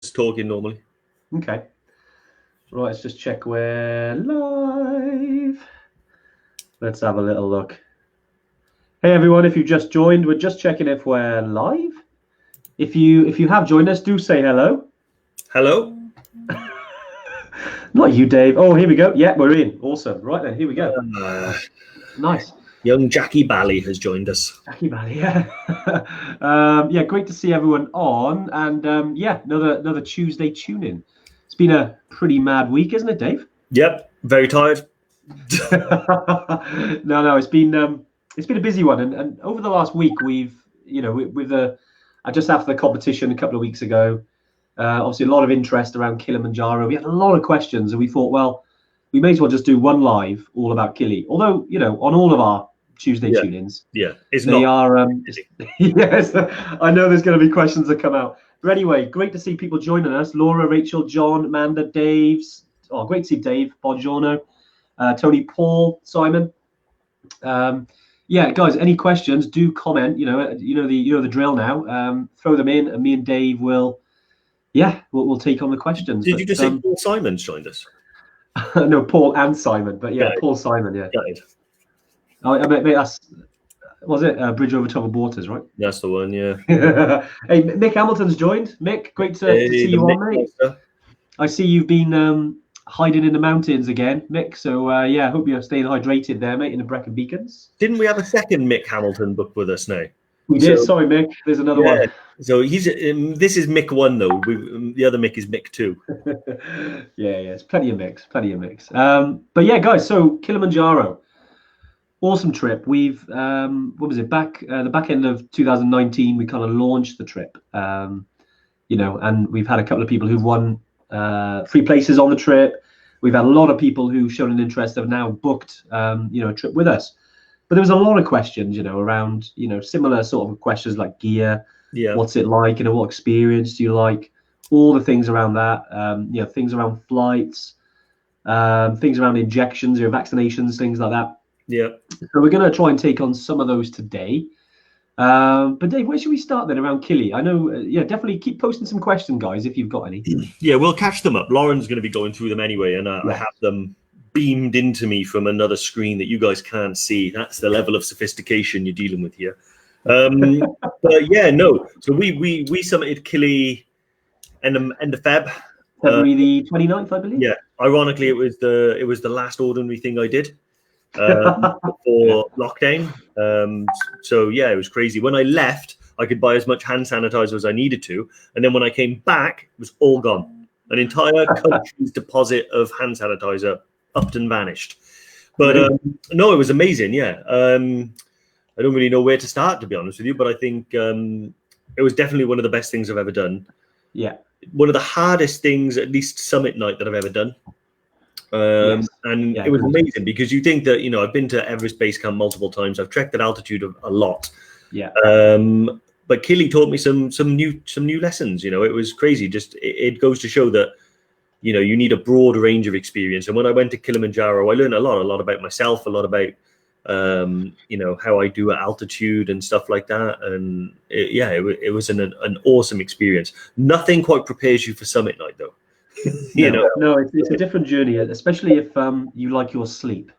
talking normally. Okay. Right, let's just check we're live. Let's have a little look. Hey everyone, if you've just joined, we're just checking if we're live. If you have joined us, do say hello. Hello. Not you, Dave. Oh, here we go. Yeah, we're in. Awesome. Right then, here we go. Nice. Young Jackie Bally has joined us. Jackie Bally, yeah. Yeah, great to see everyone on. And yeah, another Tuesday tune-in. It's been a pretty mad week, isn't it, Dave? Yep, very tired. No, it's been a busy one, and over the last week we've with the just after the competition a couple of weeks ago, obviously a lot of interest around Kilimanjaro. We had a lot of questions, and we thought, well, we may as well just do one live all about Kili. Although on all of our Tuesday tune-ins, they are yes, I know there's going to be questions that come out. But anyway, great to see people joining us. Laura, Rachel, John, Amanda, Dave's. Oh, great to see Dave. Buongiorno. Tony, Paul, Simon. Yeah, guys, any questions, do comment. You know the drill now. Throw them in, and me and Dave will take on the questions. Did you just say Paul Simon's joined us? No, Paul and Simon, but yeah, Paul Simon, yeah. I mean, that's, was it Bridge Over Troubled Waters, right? That's the one, yeah. Hey, Mick Hamilton's joined. Mick, great to see you on, mate. Monster. I see you've been hiding in the mountains again, Mick. So yeah, I hope you're staying hydrated there, mate, in the Brecon Beacons. Didn't we have a second Mick Hamilton book with us now? We did. Sorry, Mick. There's another one. So he's this is Mick 1 though. The other Mick is Mick 2. yeah, it's plenty of mix. But yeah, guys. So Kilimanjaro, awesome trip. We've what was it back the back end of 2019? We kind of launched the trip. And we've had a couple of people who've won 3 places on the trip. We've had a lot of people who've shown an interest, have now booked a trip with us. But there was a lot of questions, around similar sort of questions like gear, what's it like, what experience do you like, all the things around that, things around flights, things around injections, vaccinations, things like that. Yeah. So we're going to try and take on some of those today. But Dave, where should we start then around Kili? I know, definitely keep posting some questions, guys, if you've got any. Yeah, we'll catch them up. Lauren's going to be going through them anyway, and I have them beamed into me from another screen that you guys can't see. That's the level of sophistication you're dealing with here. But yeah, no. So we summited Kili end of Feb. February the 29th, I believe. Yeah. Ironically, it was the last ordinary thing I did before lockdown. So yeah, it was crazy. When I left, I could buy as much hand sanitizer as I needed to, and then when I came back, it was all gone. An entire country's deposit of hand sanitizer upped and vanished. But no, it was amazing. Yeah. I don't really know where to start, to be honest with you, but I think it was definitely one of the best things I've ever done. Yeah. One of the hardest things, at least summit night, that I've ever done. It was amazing because you think that, I've been to Everest Base Camp multiple times. I've trekked at altitude a lot. Yeah. But Kili taught me some new lessons. It was crazy. Just it goes to show that you need a broad range of experience. And when I went to Kilimanjaro, I learned a lot about myself, a lot about how I do at altitude and stuff like that. And it was an awesome experience. Nothing quite prepares you for summit night though. No, it's a different journey, especially if you like your sleep,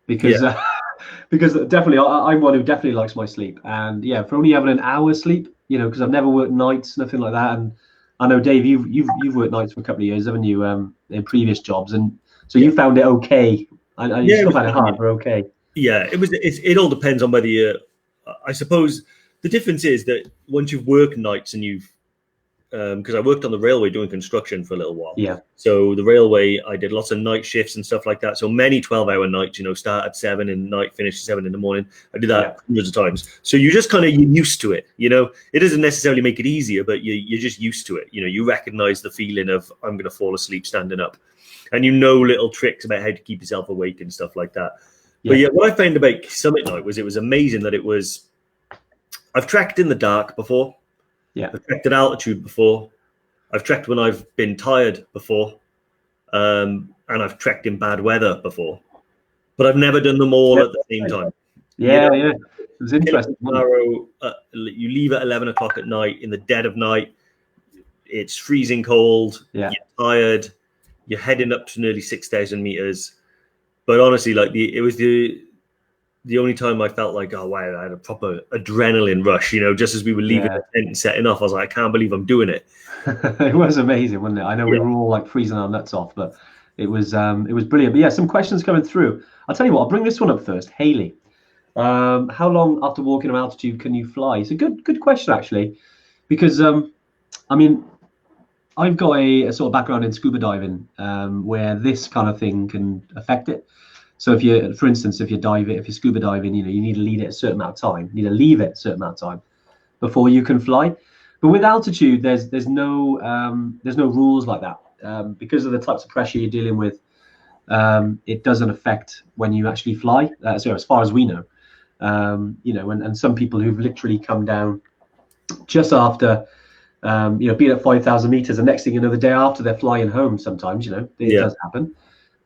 because definitely I'm one who definitely likes my sleep, and for only having an hour's sleep, because I've never worked nights, nothing like that. And I know, Dave, you've worked nights for a couple of years, haven't you, in previous jobs, and so you found it okay. You still found it hard, but okay. Yeah, it all depends on whether I suppose the difference is that once you've worked nights and you've because I worked on the railway doing construction for a little while. Yeah. So the railway, I did lots of night shifts and stuff like that. So many 12-hour nights, start at 7 in the night, finish at 7 in the morning. I did that hundreds of times. So you just kind of, you're used to it, It doesn't necessarily make it easier, but you're just used to it. You recognize the feeling of, I'm going to fall asleep standing up. And little tricks about how to keep yourself awake and stuff like that. Yeah. But what I found about Summit Night was it was amazing that I've trekked in the dark before. Yeah. I've trekked at altitude before. I've trekked when I've been tired before. And I've trekked in bad weather before. But I've never done them all at the same time. Yeah. It was interesting. Tomorrow, you leave at 11 o'clock at night in the dead of night. it's freezing cold. Yeah. You're tired. You're heading up to nearly 6,000 meters. But honestly, like it was the only time I felt like, oh wow, I had a proper adrenaline rush. Just as we were leaving the tent and setting off, I was like, I can't believe I'm doing it. It was amazing, wasn't it? I know we were all like freezing our nuts off, but it was brilliant. But yeah, some questions coming through. I'll tell you what, I'll bring this one up first. Haley, how long after walking at altitude can you fly? It's a good question actually, because I mean, I've got a sort of background in scuba diving, where this kind of thing can affect it. So if you, for instance, if you're scuba diving, you need to lead it a certain amount of time, you need to leave it a certain amount of time before you can fly. But with altitude, there's no rules like that, because of the types of pressure you're dealing with. It doesn't affect when you actually fly. So as far as we know, and some people who've literally come down just after, being at 5,000 meters, the next thing you know, the day after they're flying home. Sometimes, it does happen.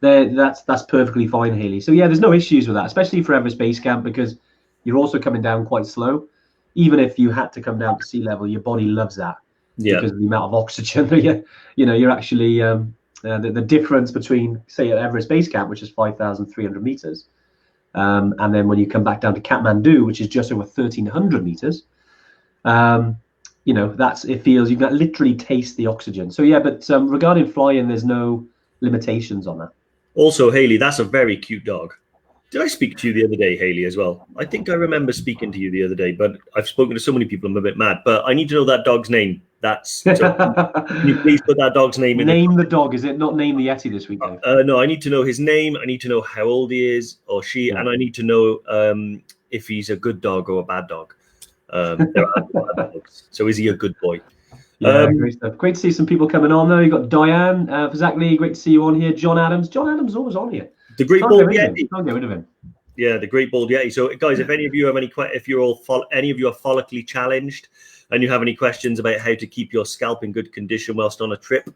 That's perfectly fine, Haley. So yeah, there's no issues with that, especially for Everest Base Camp, because you're also coming down quite slow. Even if you had to come down to sea level, your body loves that because of the amount of oxygen that you're actually the difference between, say, at Everest Base Camp, which is 5,300 meters, and then when you come back down to Kathmandu, which is just over 1,300 meters, it feels you can literally taste the oxygen. So yeah, but regarding flying, there's no limitations on that. Also, Haley, that's a very cute dog. Did I speak to you the other day, Haley, as well? I think I remember speaking to you the other day, but I've spoken to so many people, I'm a bit mad. But I need to know that dog's name. Can you please put that dog's name in? Name the dog. Is it not Name the Yeti this week, Dave? No, I need to know his name. I need to know how old he is or she, and I need to know if he's a good dog or a bad dog. There are bad dogs. So is he a good boy? Yeah, great stuff. Great to see some people coming on, though. You've got Diane, exactly. Great to see you on here. John Adams. John Adams always on here. The Great Bald Yeti. Can't get rid of him. Yeah, the Great Bald Yeti. So, guys, if any of you have any if you're all any of you are follically challenged and you have any questions about how to keep your scalp in good condition whilst on a trip,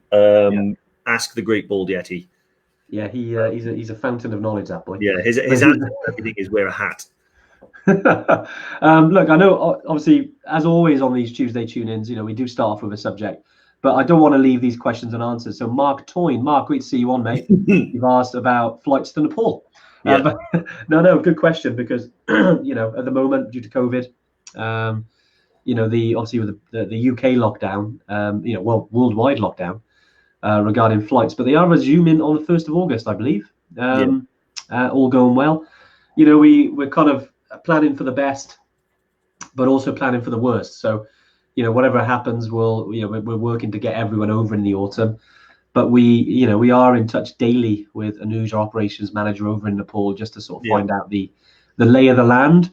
ask the Great Bald Yeti. Yeah, he's a fountain of knowledge, that boy. Yeah, his answer to everything is wear a hat. Look, I know, obviously, as always on these Tuesday tune-ins, we do start off with a subject, but I don't want to leave these questions unanswered. So, Mark Toyne, Mark, great to see you on, mate. You've asked about flights to Nepal. But, no, good question, because at the moment, due to COVID, obviously with the UK lockdown, worldwide lockdown regarding flights, but they are resuming on the 1st of August, I believe. All going well. We're kind of planning for the best, but also planning for the worst. So, whatever happens, we're working to get everyone over in the autumn. But we are in touch daily with Anuj, our operations manager over in Nepal, just to sort of find out the lay of the land.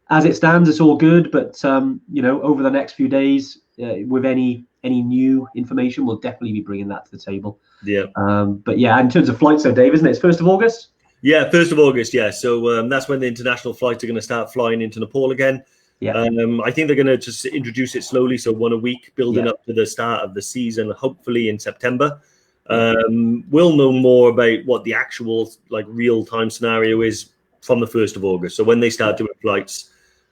As it stands, it's all good. But over the next few days, with any new information, we'll definitely be bringing that to the table. Yeah. But yeah, in terms of flights, so Dave, isn't it? It's 1st of August. Yeah, 1st of August. Yeah. So that's when the international flights are going to start flying into Nepal again. Yeah. I think they're going to just introduce it slowly, so one a week, building up to the start of the season, hopefully in September. We'll know more about what the actual real-time scenario is from the 1st of August. So when they start doing flights,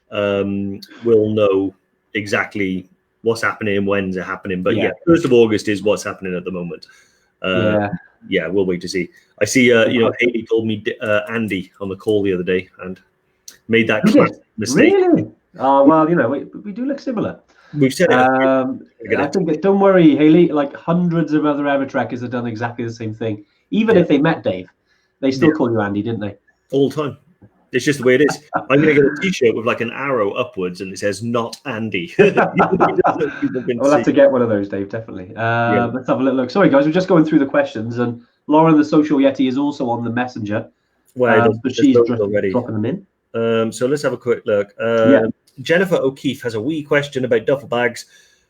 we'll know exactly what's happening and when's it happening. But 1st of August is what's happening at the moment. We'll wait to see. I see, Haley called me Andy on the call the other day and made that mistake. Really? Oh, well, we do look similar. We've said it. I think that, don't worry, Haley, like hundreds of other EverTrekkers have done exactly the same thing. Even if they met Dave, they still call you Andy, didn't they? All the time. It's just the way it is. I'm going to get a T-shirt with like an arrow upwards and it says "Not Andy." We'll have to get one of those, Dave. Definitely. Let's have a little look. Sorry, guys, we're just going through the questions, and Lauren, the social Yeti, is also on the messenger. But she's already dropping them in. So let's have a quick look. Jennifer O'Keefe has a wee question about duffel bags.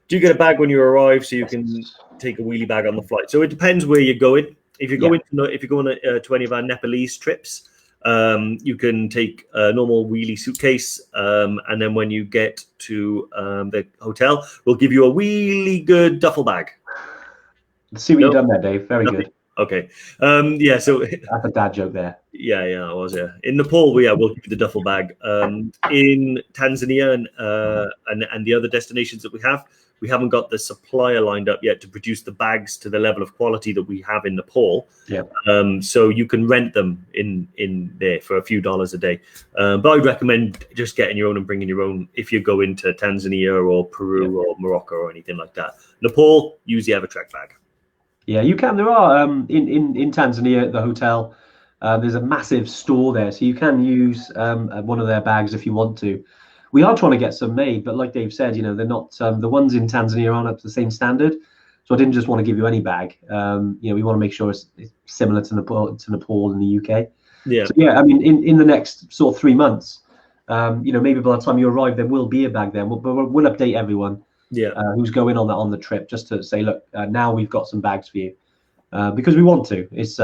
Do you get a bag when you arrive so you can take a wheelie bag on the flight? So it depends where you're going. If you're going to any of our Nepalese trips, you can take a normal wheelie suitcase, and then when you get to the hotel, we'll give you a really good duffel bag. Let's see what you've done there, Dave. Very good. Okay. So that's a dad joke there. Yeah, I was. In Nepal, we'll give you the duffel bag. In Tanzania and the other destinations that we have, we haven't got the supplier lined up yet to produce the bags to the level of quality that we have in Nepal. Yeah. So you can rent them in there for a few dollars a day. But I'd recommend just getting your own and bringing your own if you go into Tanzania or Peru or Morocco or anything like that. Nepal, use the EverTrek bag. Yeah, you can. There are in Tanzania at the hotel. There's a massive store there, so you can use one of their bags if you want to. We are trying to get some made, but like Dave said, they're not the ones in Tanzania aren't up to the same standard. So I didn't just want to give you any bag. We want to make sure it's similar to Nepal in the UK. Yeah. So yeah, I mean, in the next sort of 3 months, maybe by the time you arrive, there will be a bag there. We'll update everyone. Yeah. Who's going on the trip, just to say, look, now we've got some bags for you, because we want to. It's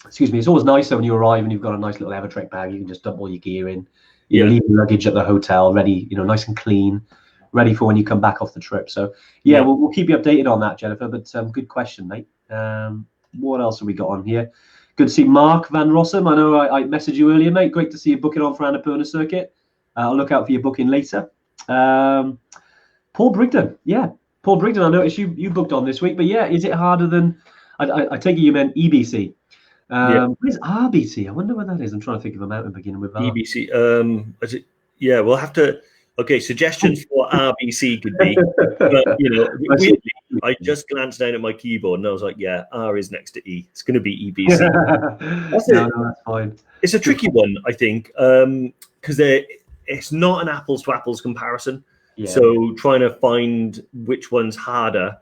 excuse me. It's always nicer when you arrive and you've got a nice little EverTrek bag. You can just dump all your gear in. Leave your luggage at the hotel, ready, nice and clean, ready for when you come back off the trip. So yeah, we'll keep you updated on that, Jennifer. But good question, mate. What else have we got on here? Good to see Mark Van Rossum. I know I messaged you earlier, mate. Great to see you booking on for Annapurna Circuit. I'll look out for your booking later. Paul Brigden. Yeah, Paul Brigden, I noticed you booked on this week. But yeah, is it harder than... I take it you meant EBC. Where's RBC? I wonder what that is. I'm trying to think of a mountain beginning with R. EBC. We'll have to... Okay, suggestions for RBC could be... But, weirdly, I just glanced down at my keyboard and I was like, yeah, R is next to E. It's going to be EBC. That's fine. It's a tricky one, I think, because it's not an apples to apples comparison. Yeah. So trying to find which one's harder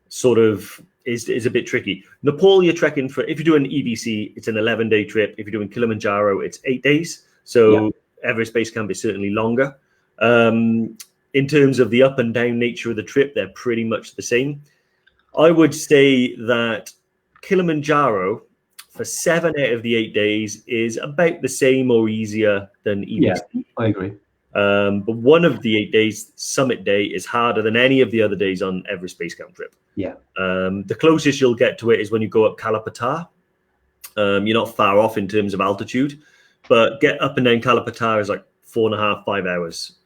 sort of is a bit tricky. Nepal, you're trekking for, if you're doing EBC, it's an 11-day trip. If you're doing Kilimanjaro, it's 8 days. So Everest Base Camp is certainly longer. In terms of the up and down nature of the trip, they're pretty much the same. I would say that Kilimanjaro, for 7 out of the 8 days, is about the same or easier than EBC. Yeah, I agree. But one of the 8 days, Summit Day, is harder than any of the other days on Everest Base Camp trip. Yeah. The closest you'll get to it is when you go up Kalapatar. You're not far off in terms of altitude, but get up and down Kalapatar is like 4.5, 5 hours.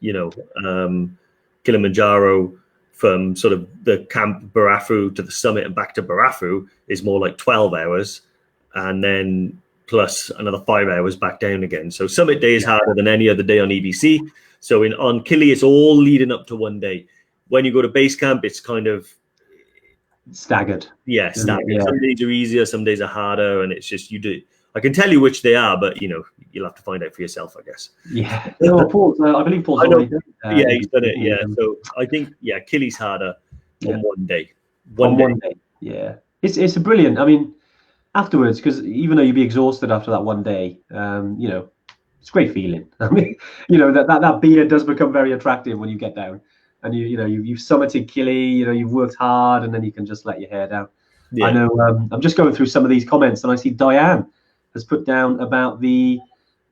Kilimanjaro from sort of the camp Barafu to the summit and back to Barafu is more like 12 hours, and then plus another 5 hours back down again. So Summit Day is harder than any other day on EBC. So on Kili, it's all leading up to one day. When you go to base camp, it's kind of staggered. Yeah, staggered. Yeah. Some days are easier, some days are harder, and it's just I can tell you which they are, but you'll have to find out for yourself, I guess. Yeah. No, Paul, I believe Paul's already done it. Yeah, he's done it. Yeah. So I think Kili's harder on one day. One day. Yeah. It's a brilliant. I mean, afterwards, because even though you'd be exhausted after that one day, it's a great feeling. I mean, that beer does become very attractive when you get down, and you've summited Kili, you've worked hard, and then you can just let your hair down. Yeah. I know. I'm just going through some of these comments, and I see Diane has put down about the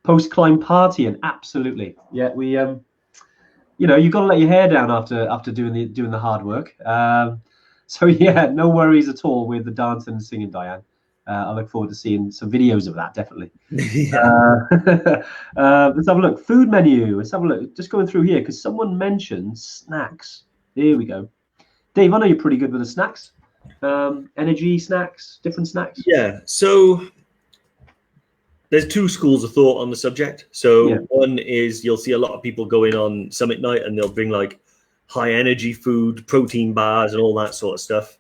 post-climb party, and absolutely, yeah, we, you've got to let your hair down after doing the hard work. So yeah, no worries at all with the dancing and singing, Diane. I look forward to seeing some videos of that, definitely. Let's have a look. Food menu. Let's have a look. Just going through here because someone mentioned snacks. Here we go. Dave, I know you're pretty good with the snacks. Energy snacks, different snacks. Yeah. So there's two schools of thought on the subject. So one is you'll see a lot of people go in on summit night and they'll bring like high energy food, protein bars, and all that sort of stuff.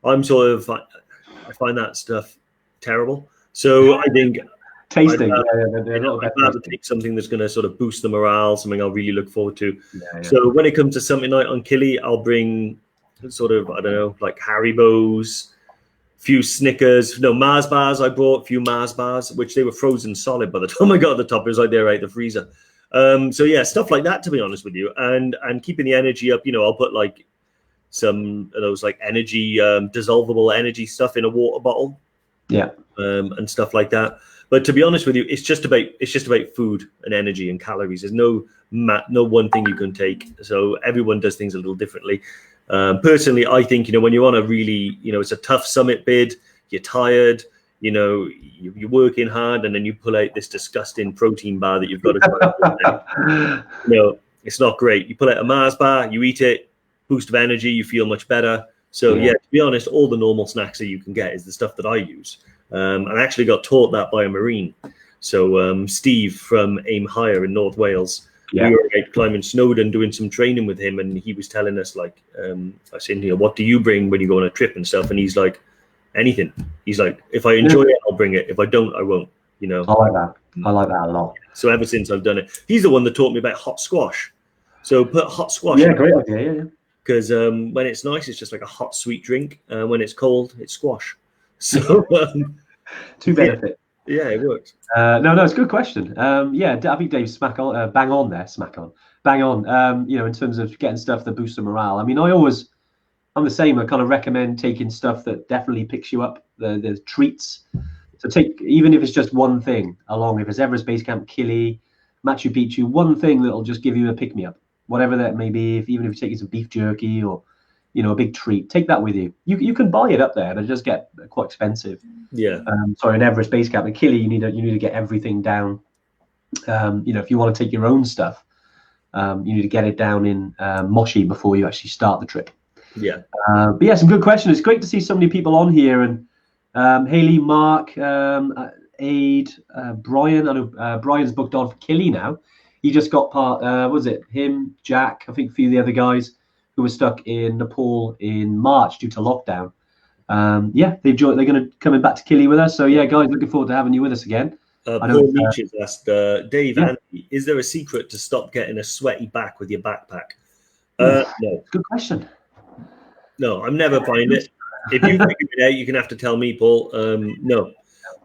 I find that stuff terrible. So I think tasting. I'd rather take something that's going to sort of boost the morale, something I'll really look forward to. Yeah. So when it comes to summit night on Kili, I'll bring sort of, I don't know, like Haribo's, few Snickers, Mars bars. I brought a few Mars bars, which they were frozen solid by the time I got to the top. It was like they're out the freezer. So yeah, stuff like that, to be honest with you, and keeping the energy up. I'll put like some of those like energy, dissolvable energy stuff in a water bottle. Yeah. And stuff like that. But to be honest with you, it's just about food and energy and calories. There's no one thing you can take. So everyone does things a little differently. Personally, I think, when you're on a really, it's a tough summit bid, you're tired, you're working hard, and then you pull out this disgusting protein bar that you've got to try. It's not great. You pull out a Mars bar, you eat it, boost of energy, you feel much better. So yeah, to be honest, all the normal snacks that you can get is the stuff that I use. I actually got taught that by a Marine. So Steve from Aim Higher in North Wales, we were out climbing Snowdon doing some training with him, and he was telling us, like, I said, what do you bring when you go on a trip and stuff? And he's like, anything. He's like, if I enjoy it, I'll bring it. If I don't, I won't. I like that. I like that a lot. So ever since I've done it, he's the one that taught me about hot squash. So put hot squash. Yeah, great idea. Yeah. Because when it's nice, it's just like a hot, sweet drink. When it's cold, it's squash. So two benefits. Yeah, it works. No, it's a good question. I think Dave's bang on. In terms of getting stuff that boosts the morale. I mean, I'm the same. I kind of recommend taking stuff that definitely picks you up. The treats. So take, even if it's just one thing along, if it's Everest Base Camp, Kili, Machu Picchu, one thing that'll just give you a pick me up, whatever that may be. Even if you're taking some beef jerky or, a big treat, take that with you. You can buy it up there, but it does get quite expensive. Yeah. In Everest Base Camp, the Kili, you need to get everything down. If you want to take your own stuff, you need to get it down in Moshi before you actually start the trip. Yeah. But yeah, some good questions. It's great to see so many people on here, and Haley, Mark, Aid, Brian. I know Brian's booked on for Kili now. He just got part. Was it him, Jack? I think a few of the other guys who were stuck in Nepal in March due to lockdown. They've joined. They're going to coming back to Kili with us. So yeah, guys, looking forward to having you with us again. Paul Leach has asked, Dave, Andy, is there a secret to stop getting a sweaty back with your backpack? No. Good question. No, I'm never finding it. If you figure it out, you're gonna have to tell me, Paul. No,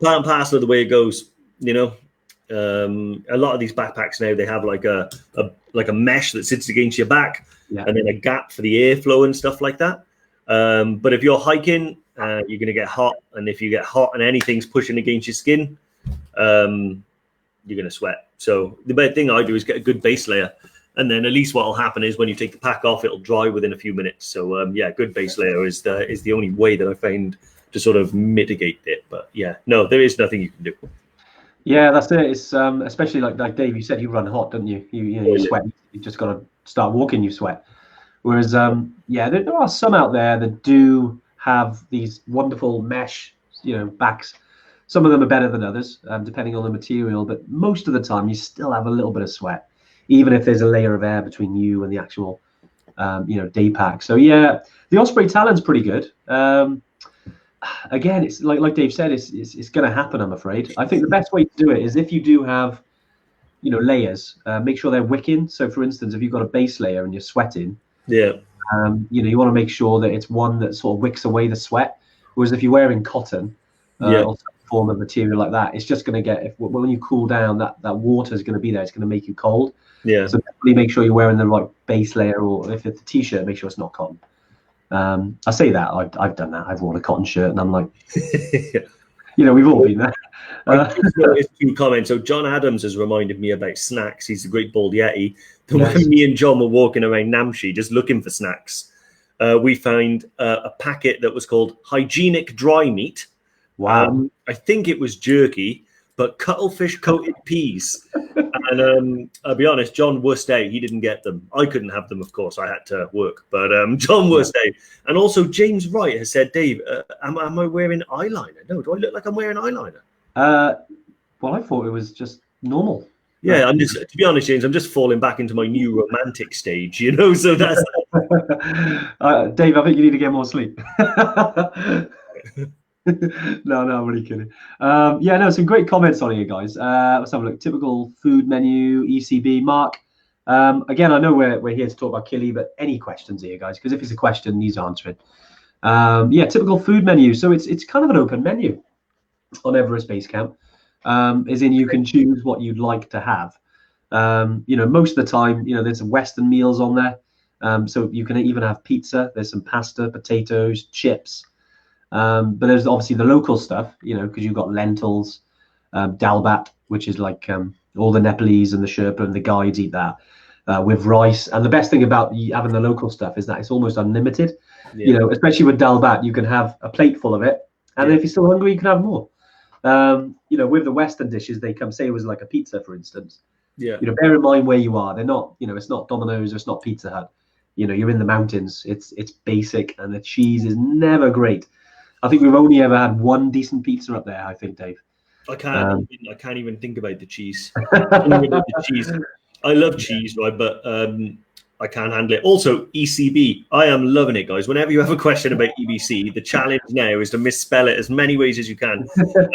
part and parcel of the way it goes. A lot of these backpacks now, they have like a mesh that sits against your back, and then a gap for the airflow and stuff like that. But if you're hiking, you're gonna get hot, and if you get hot and anything's pushing against your skin, you're gonna sweat. So the best thing I do is get a good base layer. And then at least what will happen is when you take the pack off, it'll dry within a few minutes. So good base layer is the only way that I find to sort of mitigate it. But yeah, no, there is nothing you can do. Yeah, that's it. It's especially like Dave, you said you run hot, don't you? You sweat. You just got to start walking, you sweat. Whereas there are some out there that do have these wonderful mesh, backs. Some of them are better than others, depending on the material. But most of the time, you still have a little bit of sweat, even if there's a layer of air between you and the actual, day pack. So yeah, the Osprey Talon's pretty good. Again, it's like Dave said, it's going to happen, I'm afraid. I think the best way to do it is if you do have, layers, make sure they're wicking. So for instance, if you've got a base layer and you're sweating, you want to make sure that it's one that sort of wicks away the sweat. Whereas if you're wearing cotton or some form of material like that, it's just going to get, when you cool down, that water is going to be there. It's going to make you cold. Yeah. So definitely make sure you're wearing the right base layer, or if it's a t-shirt, make sure it's not cotton. I say that I've done that. I've worn a cotton shirt, and I'm like, we've all been there. There's two comments. So John Adams has reminded me about snacks. He's a great bald yeti. When me and John were walking around Namche just looking for snacks, we found a packet that was called hygienic dry meat. Wow. I think it was jerky, but cuttlefish coated peas. And I'll be honest, John worst day, he didn't get them. I couldn't have them, of course. I had to work. But John worst day. And also James Wright has said, Dave, am I wearing eyeliner? No, do I look like I'm wearing eyeliner? Well, I thought it was just normal. Yeah, I'm just, to be honest, James, I'm just falling back into my new romantic stage, so that's... Dave, I think you need to get more sleep. No, I'm really kidding. Some great comments on here, guys. Let's have a look. Typical food menu, ECB. Mark, again, I know we're here to talk about Kili, but any questions here, guys? Because if it's a question, needs answering. Typical food menu. So it's kind of an open menu on Everest Base Camp, as in you can choose what you'd like to have. Most of the time, there's some Western meals on there. So you can even have pizza. There's some pasta, potatoes, chips. But there's obviously the local stuff, because you've got lentils, dalbat, which is like all the Nepalese and the Sherpa and the guides eat that with rice. And the best thing about having the local stuff is that it's almost unlimited. Especially with dalbat, you can have a plate full of it, and then if you're still hungry, you can have more. With the Western dishes, they come, say it was like a pizza, for instance. Yeah. You know, bear in mind where you are. They're not, you know, it's not Domino's, it's not Pizza Hut. You know, you're in the mountains. It's basic, and the cheese is never great. I think we've only ever had one decent pizza up there, I think, Dave. I can't even think about the cheese. I love cheese, right? But I can't handle it. Also, ECB. I am loving it, guys. Whenever you have a question about EBC, the challenge now is to misspell it as many ways as you can.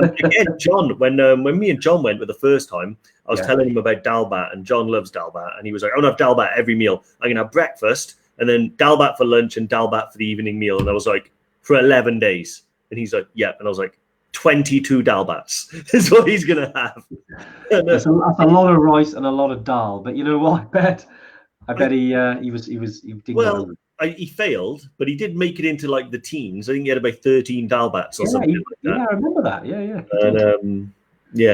Again, John, when me and John went for the first time, I was telling him about dalbat, and John loves dalbat, and he was like, "I'm gonna have dalbat every meal. I'm gonna have breakfast, and then dalbat for lunch, and dalbat for the evening meal." And I was like, "For 11 days," and he's like, "Yeah," and I was like, 22 dalbats is what he's gonna have. That's a lot of rice and a lot of dal, but you know what? I bet he didn't. Well, he failed, but he did make it into like the teens. I think he had about 13 dalbats or something like that. Yeah, I remember that. Yeah.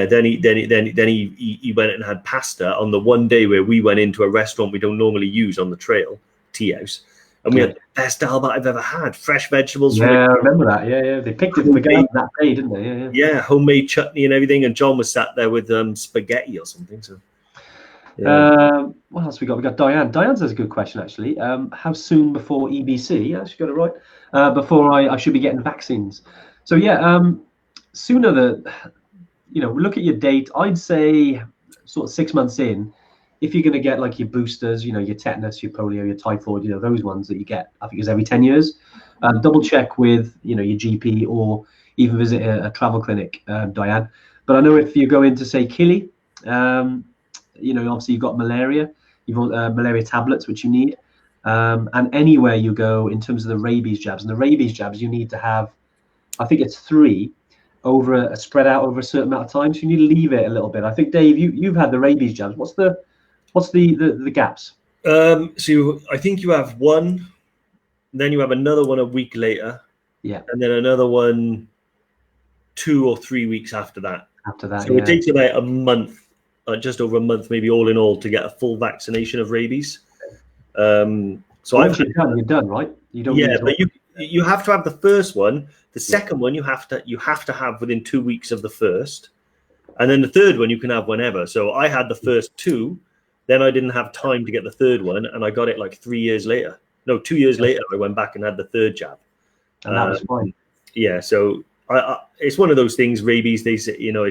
And then he went and had pasta on the one day where we went into a restaurant we don't normally use on the trail, Tea House, and we had the best dalbat I've ever had. Fresh vegetables. Yeah, I remember that. Yeah. They picked it from the garden that day, didn't they? Yeah, homemade chutney and everything. And John was sat there with spaghetti or something. So. Yeah. What else we got? We got Diane. Diane's a good question, actually. How soon before EBC? Yeah, she got it right. Before I should be getting vaccines. So yeah, sooner look at your date. I'd say sort of 6 months in, if you're going to get like your boosters, you know, your tetanus, your polio, your typhoid, you know, those ones that you get, I think it's every 10 years. Double check with, you know, your GP, or even visit a travel clinic, Diane. But I know if you go into, say, Kili, you know, obviously you've got malaria, you've got malaria tablets, which you need. And anywhere you go in terms of the rabies jabs, and the rabies jabs, you need to have, I think it's 3 over spread out over a certain amount of time. So you need to leave it a little bit. I think, Dave, you've had the rabies jabs. What's the gaps? So I think you have one, then you have another one a week later. Yeah. And then another one 2 or 3 weeks after that. So it takes about a month. Just over a month, maybe all in all, to get a full vaccination of rabies. So once you're done, right? You don't. Yeah, but you have to have the first one. The second one you have to have within 2 weeks of the first, and then the third one you can have whenever. So I had the first 2, then I didn't have time to get the third one, and I got it like 3 years later. No, 2 years later I went back and had the third jab, and that was fine. Yeah, so it's one of those things. Rabies, they say, you know,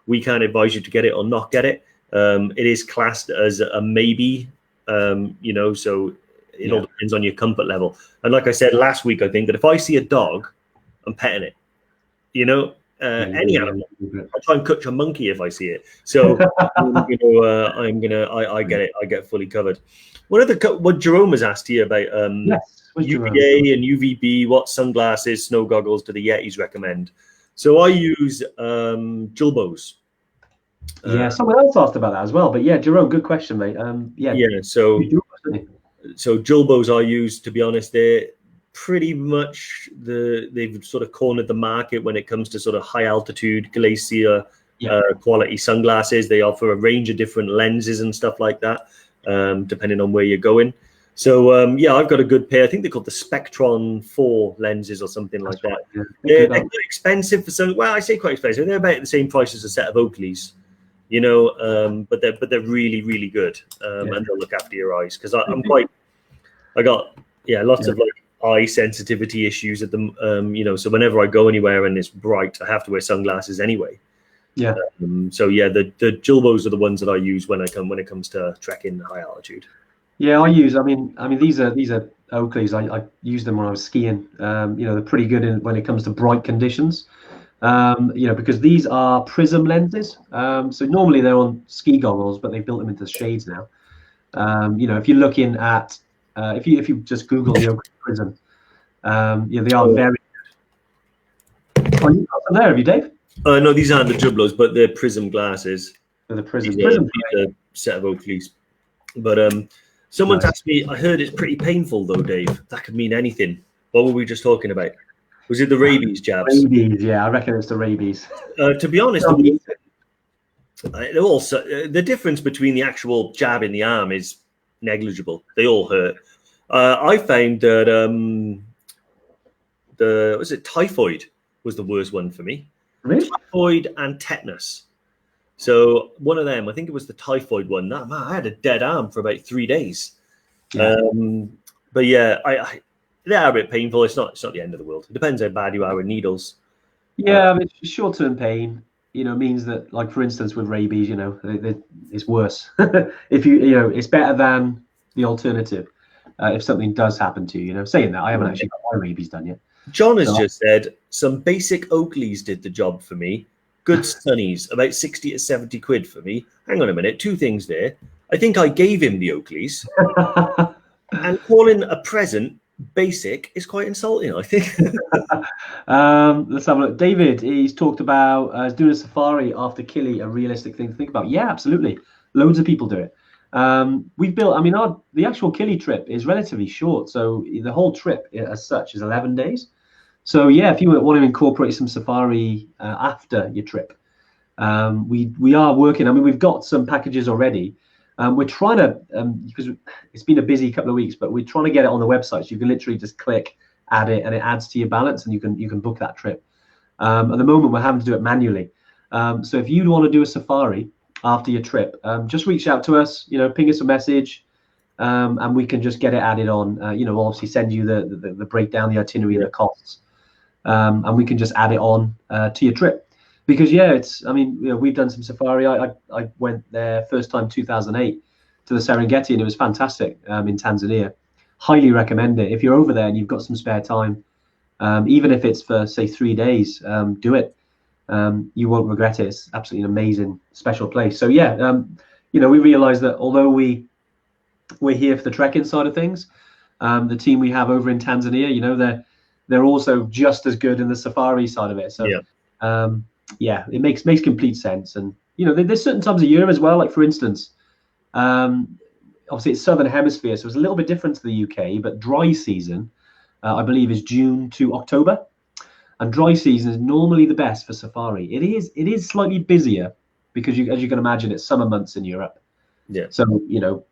we can't advise you to get it or not get it. It is classed as a maybe, you know, so it all depends on your comfort level. And like I said last week, I think that if I see a dog, I'm petting it, you know, any animal. I try and catch a monkey if I see it. So, you know, I get it. I get fully covered. What Jerome has asked here about UVA and UVB, what sunglasses, snow goggles do the Yetis recommend? So I use Julbos. Someone else asked about that as well. But yeah, Jerome, good question, mate. So Julbos I use, to be honest, they're pretty much they've sort of cornered the market when it comes to sort of high altitude glacier quality sunglasses. They offer a range of different lenses and stuff like that, depending on where you're going. So I've got a good pair. I think they're called the Spectron 4 lenses or something like that. Yeah. They're quite expensive for some. Well, I say quite expensive. They're about the same price as a set of Oakleys, you know. But they're really, really good, and they'll look after your eyes, because I got lots of like eye sensitivity issues at the you know. So whenever I go anywhere and it's bright, I have to wear sunglasses anyway. Yeah. The Julbos are the ones that I use when it comes to trekking high altitude. Yeah, I mean these are Oakleys. I used them when I was skiing. You know, they're pretty good when it comes to bright conditions. You know, because these are prism lenses. So normally they're on ski goggles, but they've built them into shades now. You know, if you're looking at if you just Google the Oakley prism, they are very good. Are you there? Have you, Dave? No, these aren't the Julbos, but they're prism glasses. They're the prism. These are a set of Oakleys. But someone's asked me, I heard it's pretty painful though, Dave. That could mean anything. What were we just talking about? Was it the rabies jabs? Rabies, yeah, I reckon it's the rabies. To be honest, the difference between the actual jab in the arm is negligible. They all hurt. I found that typhoid was the worst one for me. Really? Typhoid and tetanus. So one of them, I think it was the typhoid one. That, man, I had a dead arm for about 3 days. Yeah. But yeah, they are a bit painful. It's not the end of the world. It depends how bad you are with needles. Yeah, I mean, short-term pain, means that, like, for instance, with rabies, it's worse. If it's better than the alternative. If something does happen to you, saying that, I haven't actually got my rabies done yet. John has just said some basic Oakleys did the job for me. Good sunnies, about 60 to 70 quid for me. Hang on a minute, two things there. I think I gave him the Oakleys. And calling a present basic is quite insulting, I think. Let's have a look. David, he's talked about doing a safari after Kili, a realistic thing to think about. Yeah, absolutely. Loads of people do it. We've built, I mean, the actual Kili trip is relatively short. So the whole trip as such is 11 days. So yeah, if you want to incorporate some safari after your trip, we are working. I mean, we've got some packages already. We're trying to, because it's been a busy couple of weeks, but we're trying to get it on the website. So you can literally just click, add it, and it adds to your balance, and you can book that trip. At the moment, we're having to do it manually. So if you want to do a safari after your trip, just reach out to us. Ping us a message, and we can just get it added on. We'll obviously send you the breakdown, the itinerary, and the costs, and we can just add it on to your trip. Because we've done some safari. I went there first time 2008 to the Serengeti, and it was fantastic in Tanzania. Highly recommend it. If you're over there and you've got some spare time, even if it's for say 3 days, do it. You won't regret it. It's absolutely an amazing, special place. So yeah, we realise that although we're here for the trekking side of things, the team we have over in Tanzania, they're also just as good in the safari side of it. So yeah, it makes complete sense. And there's certain times of year as well, like for instance, obviously it's southern hemisphere, so it's a little bit different to the UK, but dry season I believe is June to October, and dry season is normally the best for safari. It is slightly busier because as you can imagine, it's summer months in Europe. So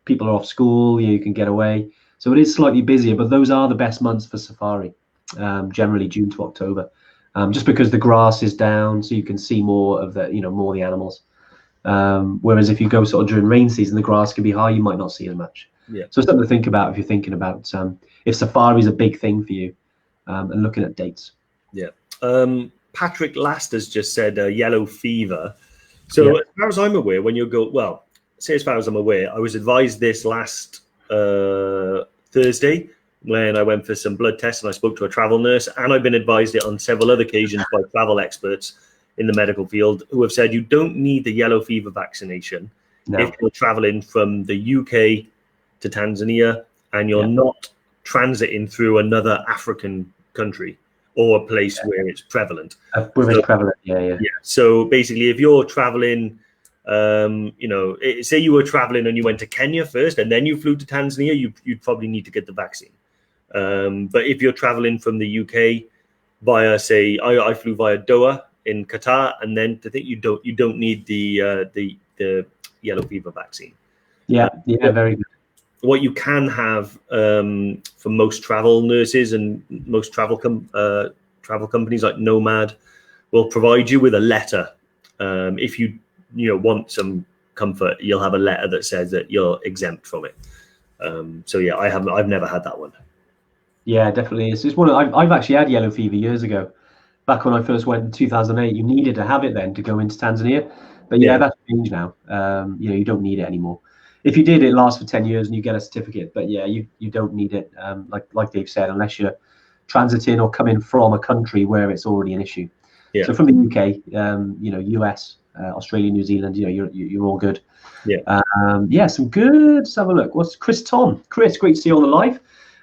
people are off school, you can get away, so it is slightly busier, but those are the best months for safari, generally June to October. Just because the grass is down, so you can see more of more of the animals. Whereas if you go sort of during rain season, the grass can be high, you might not see as much. Yeah. So it's something to think about if you're thinking about if safari is a big thing for you, and looking at dates. Yeah. Patrick Laster's just said yellow fever. So as far as I'm aware, when you go, as far as I'm aware, I was advised this last Thursday when I went for some blood tests and I spoke to a travel nurse, and I've been advised it on several other occasions by travel experts in the medical field who have said you don't need the yellow fever vaccination if you're traveling from the UK to Tanzania and you're not transiting through another African country or a place where it's prevalent. It's prevalent, yeah. So basically, if you're traveling, say you were traveling and you went to Kenya first and then you flew to Tanzania, you'd probably need to get the vaccine. But if you're traveling from the UK via, say, I flew via Doha in Qatar, and then I think you don't need the yellow fever vaccine. Yeah, very good. What you can have for most travel nurses and most travel companies like Nomad will provide you with a letter. If you want some comfort, you'll have a letter that says that you're exempt from it. So yeah, I've never had that one. Yeah, definitely. It's one I've actually had yellow fever years ago. Back when I first went in 2008, you needed to have it then to go into Tanzania. But yeah, that's changed now. You don't need it anymore. If you did, it lasts for 10 years and you get a certificate. But yeah, you don't need it, like Dave said, unless you're transiting or coming from a country where it's already an issue. Yeah. So from the UK, US, Australia, New Zealand, you're all good. Yeah. Some good. Let's have a look. What's Chris Tom? Chris, great to see you on the live.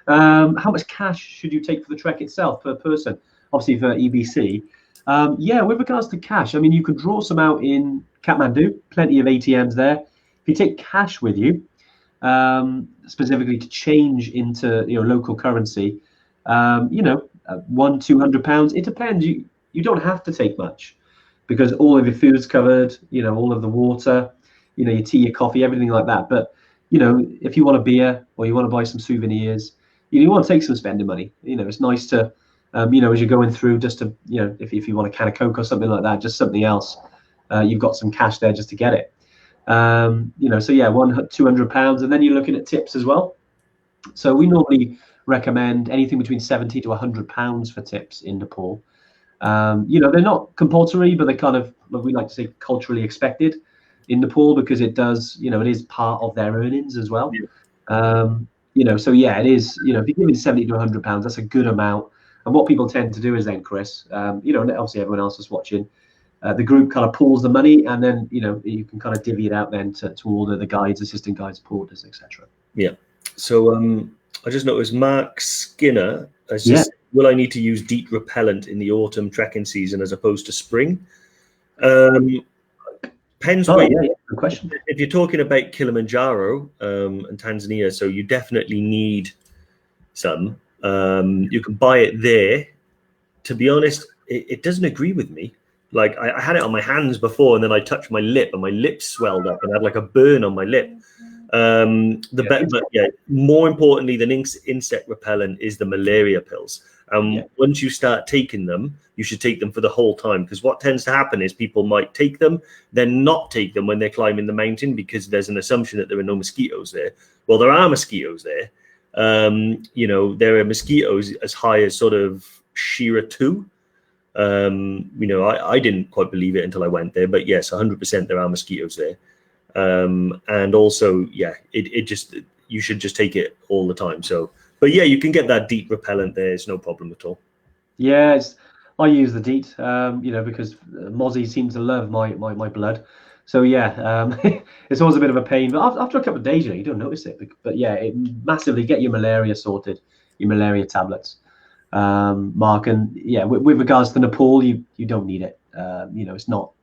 How much cash should you take for the trek itself per person? Obviously for EBC. With regards to cash, I mean, you can draw some out in Kathmandu, plenty of ATMs there. If you take cash with you, specifically to change into local currency, £100-200. It depends. You don't have to take much because all of your food's covered, all of the water, your tea, your coffee, everything like that. But if you want a beer or you want to buy some souvenirs, you want to take some spending money. It's nice to, as you're going through, just to, if you want a can of Coke or something like that, just something else you've got some cash there just to get it. So yeah, £200, and then you're looking at tips as well. So we normally recommend anything between £70 to £100 for tips in Nepal. They're not compulsory, but they're kind of, we like to say, culturally expected in Nepal, because it does, it is part of their earnings as well. So yeah, it is, if you're giving £70 to £100, that's a good amount. And what people tend to do is then, Chris, and obviously everyone else is watching, the group kind of pools the money, and then, you can kind of divvy it out then to all the guides, assistant guides, porters, etc. Yeah. So I just noticed Mark Skinner has just, will I need to use DEET repellent in the autumn trekking season as opposed to spring? Depends. Good question. If you're talking about Kilimanjaro and Tanzania, so you definitely need some. You can buy it there. To be honest, it doesn't agree with me. Like I had it on my hands before, and then I touched my lip, and my lips swelled up, and I had like a burn on my lip. More importantly than insect repellent is the malaria pills. Once you start taking them, you should take them for the whole time, because what tends to happen is people might take them, then not take them when they're climbing the mountain, because there's an assumption that there are no mosquitoes there. Well, there are mosquitoes there. There are mosquitoes as high as sort of Shira 2. I didn't quite believe it until I went there, but yes, 100% there are mosquitoes there. And also, it just, you should just take it all the time. So, but yeah, you can get that DEET repellent there. It's no problem at all. Yeah, I use the DEET, because Mozzie seems to love my blood. So yeah, it's always a bit of a pain, but after a couple of days, you don't notice it. But yeah, it massively get your malaria sorted, your malaria tablets, Mark. And yeah, with regards to Nepal, you don't need it. There's no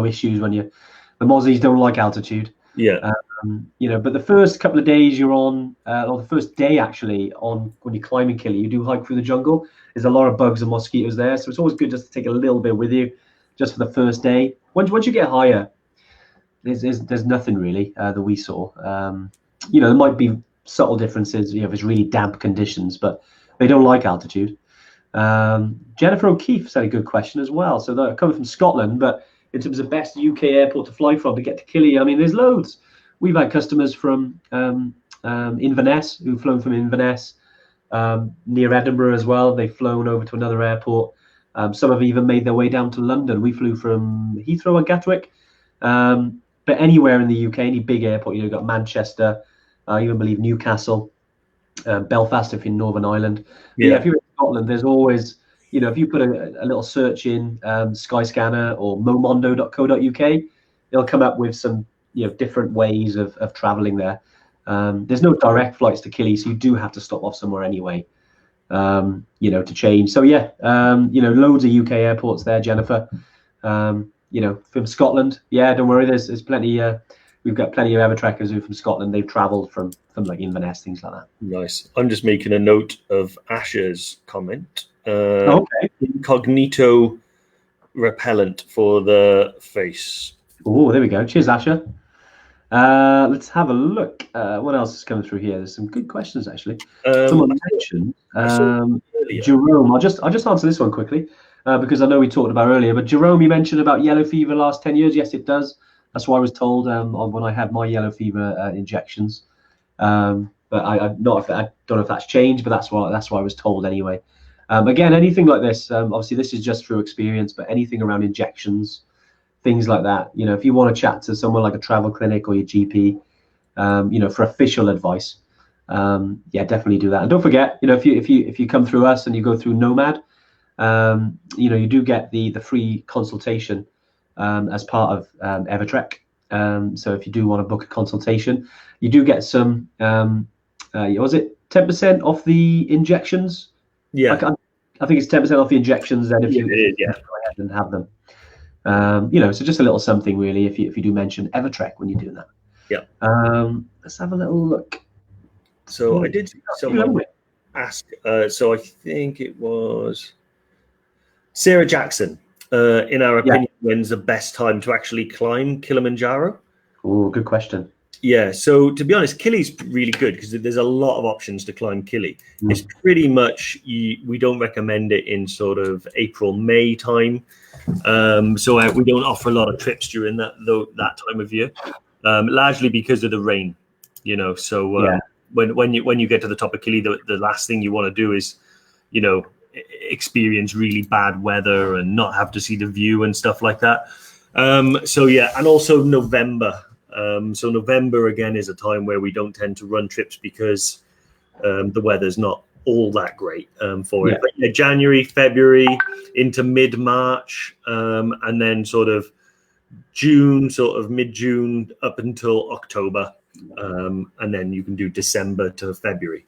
issues when the Mozzies don't like altitude. Yeah. But the first couple of days you're on, or the first day actually, when you're climbing Kili, you do hike through the jungle. There's a lot of bugs and mosquitoes there, so it's always good just to take a little bit with you, just for the first day. Once you get higher, there's nothing really that we saw. There might be subtle differences, if it's really damp conditions, but they don't like altitude. Jennifer O'Keefe said a good question as well. So they're coming from Scotland, but in terms of best UK airport to fly from to get to Kili, I mean, there's loads. We've had customers from Inverness who've flown from Inverness, near Edinburgh as well. They've flown over to another airport. Some have even made their way down to London. We flew from Heathrow and Gatwick. But anywhere in the UK, any big airport, you've got Manchester, I even believe Newcastle, Belfast if you're in Northern Ireland. Yeah, if you're in Scotland, there's always, if you put a little search in Skyscanner or momondo.co.uk, it'll come up with some different ways of traveling there. There's no direct flights to Kili, so you do have to stop off somewhere anyway, to change. So yeah, loads of UK airports there, Jennifer. From Scotland, yeah, don't worry, there's plenty. We've got plenty of EverTrekkers who are from Scotland. They've travelled from like Inverness, things like that. Nice. I'm just making a note of Asher's comment. Okay. Incognito repellent for the face. Oh, there we go. Cheers, Asher. Let's have a look. What else is coming through here? There's some good questions actually. Someone mentioned Jerome. I'll just answer this one quickly because I know we talked about earlier. But Jerome, you mentioned about yellow fever last 10 years. Yes, it does. That's what I was told when I had my yellow fever injections. But I don't know if that's changed, but that's what I was told anyway. Again, anything like this, obviously this is just through experience, but anything around injections, things like that, if you want to chat to someone like a travel clinic or your GP, for official advice, definitely do that. And don't forget, if you come through us and you go through Nomad, you do get the free consultation as part of EverTrek. So if you do want to book a consultation, you do get some, was it 10% off the injections? Yeah, I think it's 10% off the injections. Then if you go ahead and have them, so just a little something really. If you do mention EverTrek when you're doing that. Yeah. Let's have a little look. So I did see someone ask. So I think it was Sarah Jackson. In our opinion, when's the best time to actually climb Kilimanjaro? Oh, good question. Yeah, so to be honest, Kili's really good because there's a lot of options to climb Kili. It's pretty much, we don't recommend it in sort of April, May time. So we don't offer a lot of trips during that time of year, largely because of the rain, you know. So when you get to the top of Kili, the last thing you want to do is, you know, experience really bad weather and not have to see the view and stuff like that. So yeah, and also November. So November again is a time where we don't tend to run trips because the weather's not all that great for it. But yeah, January, February into mid-March, and then sort of June, sort of mid-June up until October, and then you can do December to February.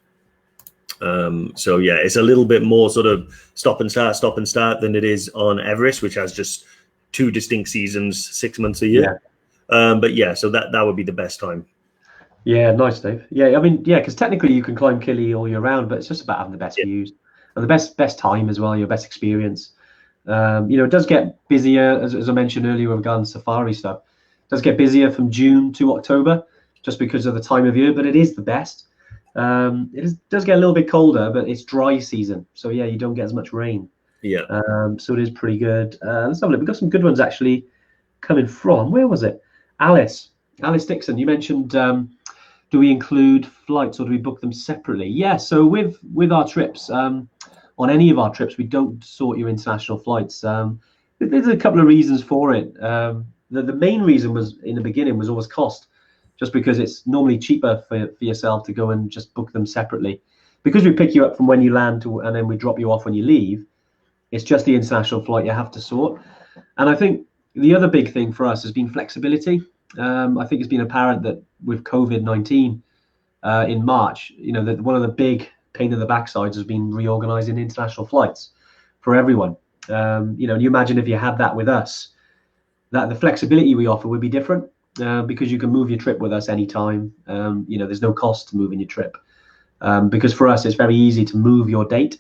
So yeah, it's a little bit more sort of stop and start than it is on Everest, which has just 2 distinct seasons, 6 months a year. But yeah, so that would be the best time. Yeah, nice, Dave. Yeah, I mean, yeah, because technically you can climb Kili all year round, but it's just about having the best views and the best time as well, your best experience. You know, it does get busier, as I mentioned earlier regarding safari stuff. It does get busier from June to October, just because of the time of year, but it is the best. Does get a little bit colder, but it's dry season, so yeah, you don't get as much rain. Yeah. So it is pretty good. Let's have a look. We've got some good ones actually coming from. Where was it? Alice Dixon, you mentioned, do we include flights or do we book them separately? Yeah, so with our trips, on any of our trips, we don't sort your international flights. There's a couple of reasons for it. The main reason was, in the beginning, was always cost, just because it's normally cheaper for yourself to go and just book them separately. Because we pick you up from when you land and then we drop you off when you leave, it's just the international flight you have to sort. And I think the other big thing for us has been flexibility. I think it's been apparent that with COVID-19 in March, you know, that one of the big pain in the backsides has been reorganizing international flights for everyone. You know, you imagine if you had that with us, that the flexibility we offer would be different, because you can move your trip with us anytime. You know, there's no cost to moving your trip, because for us, it's very easy to move your date.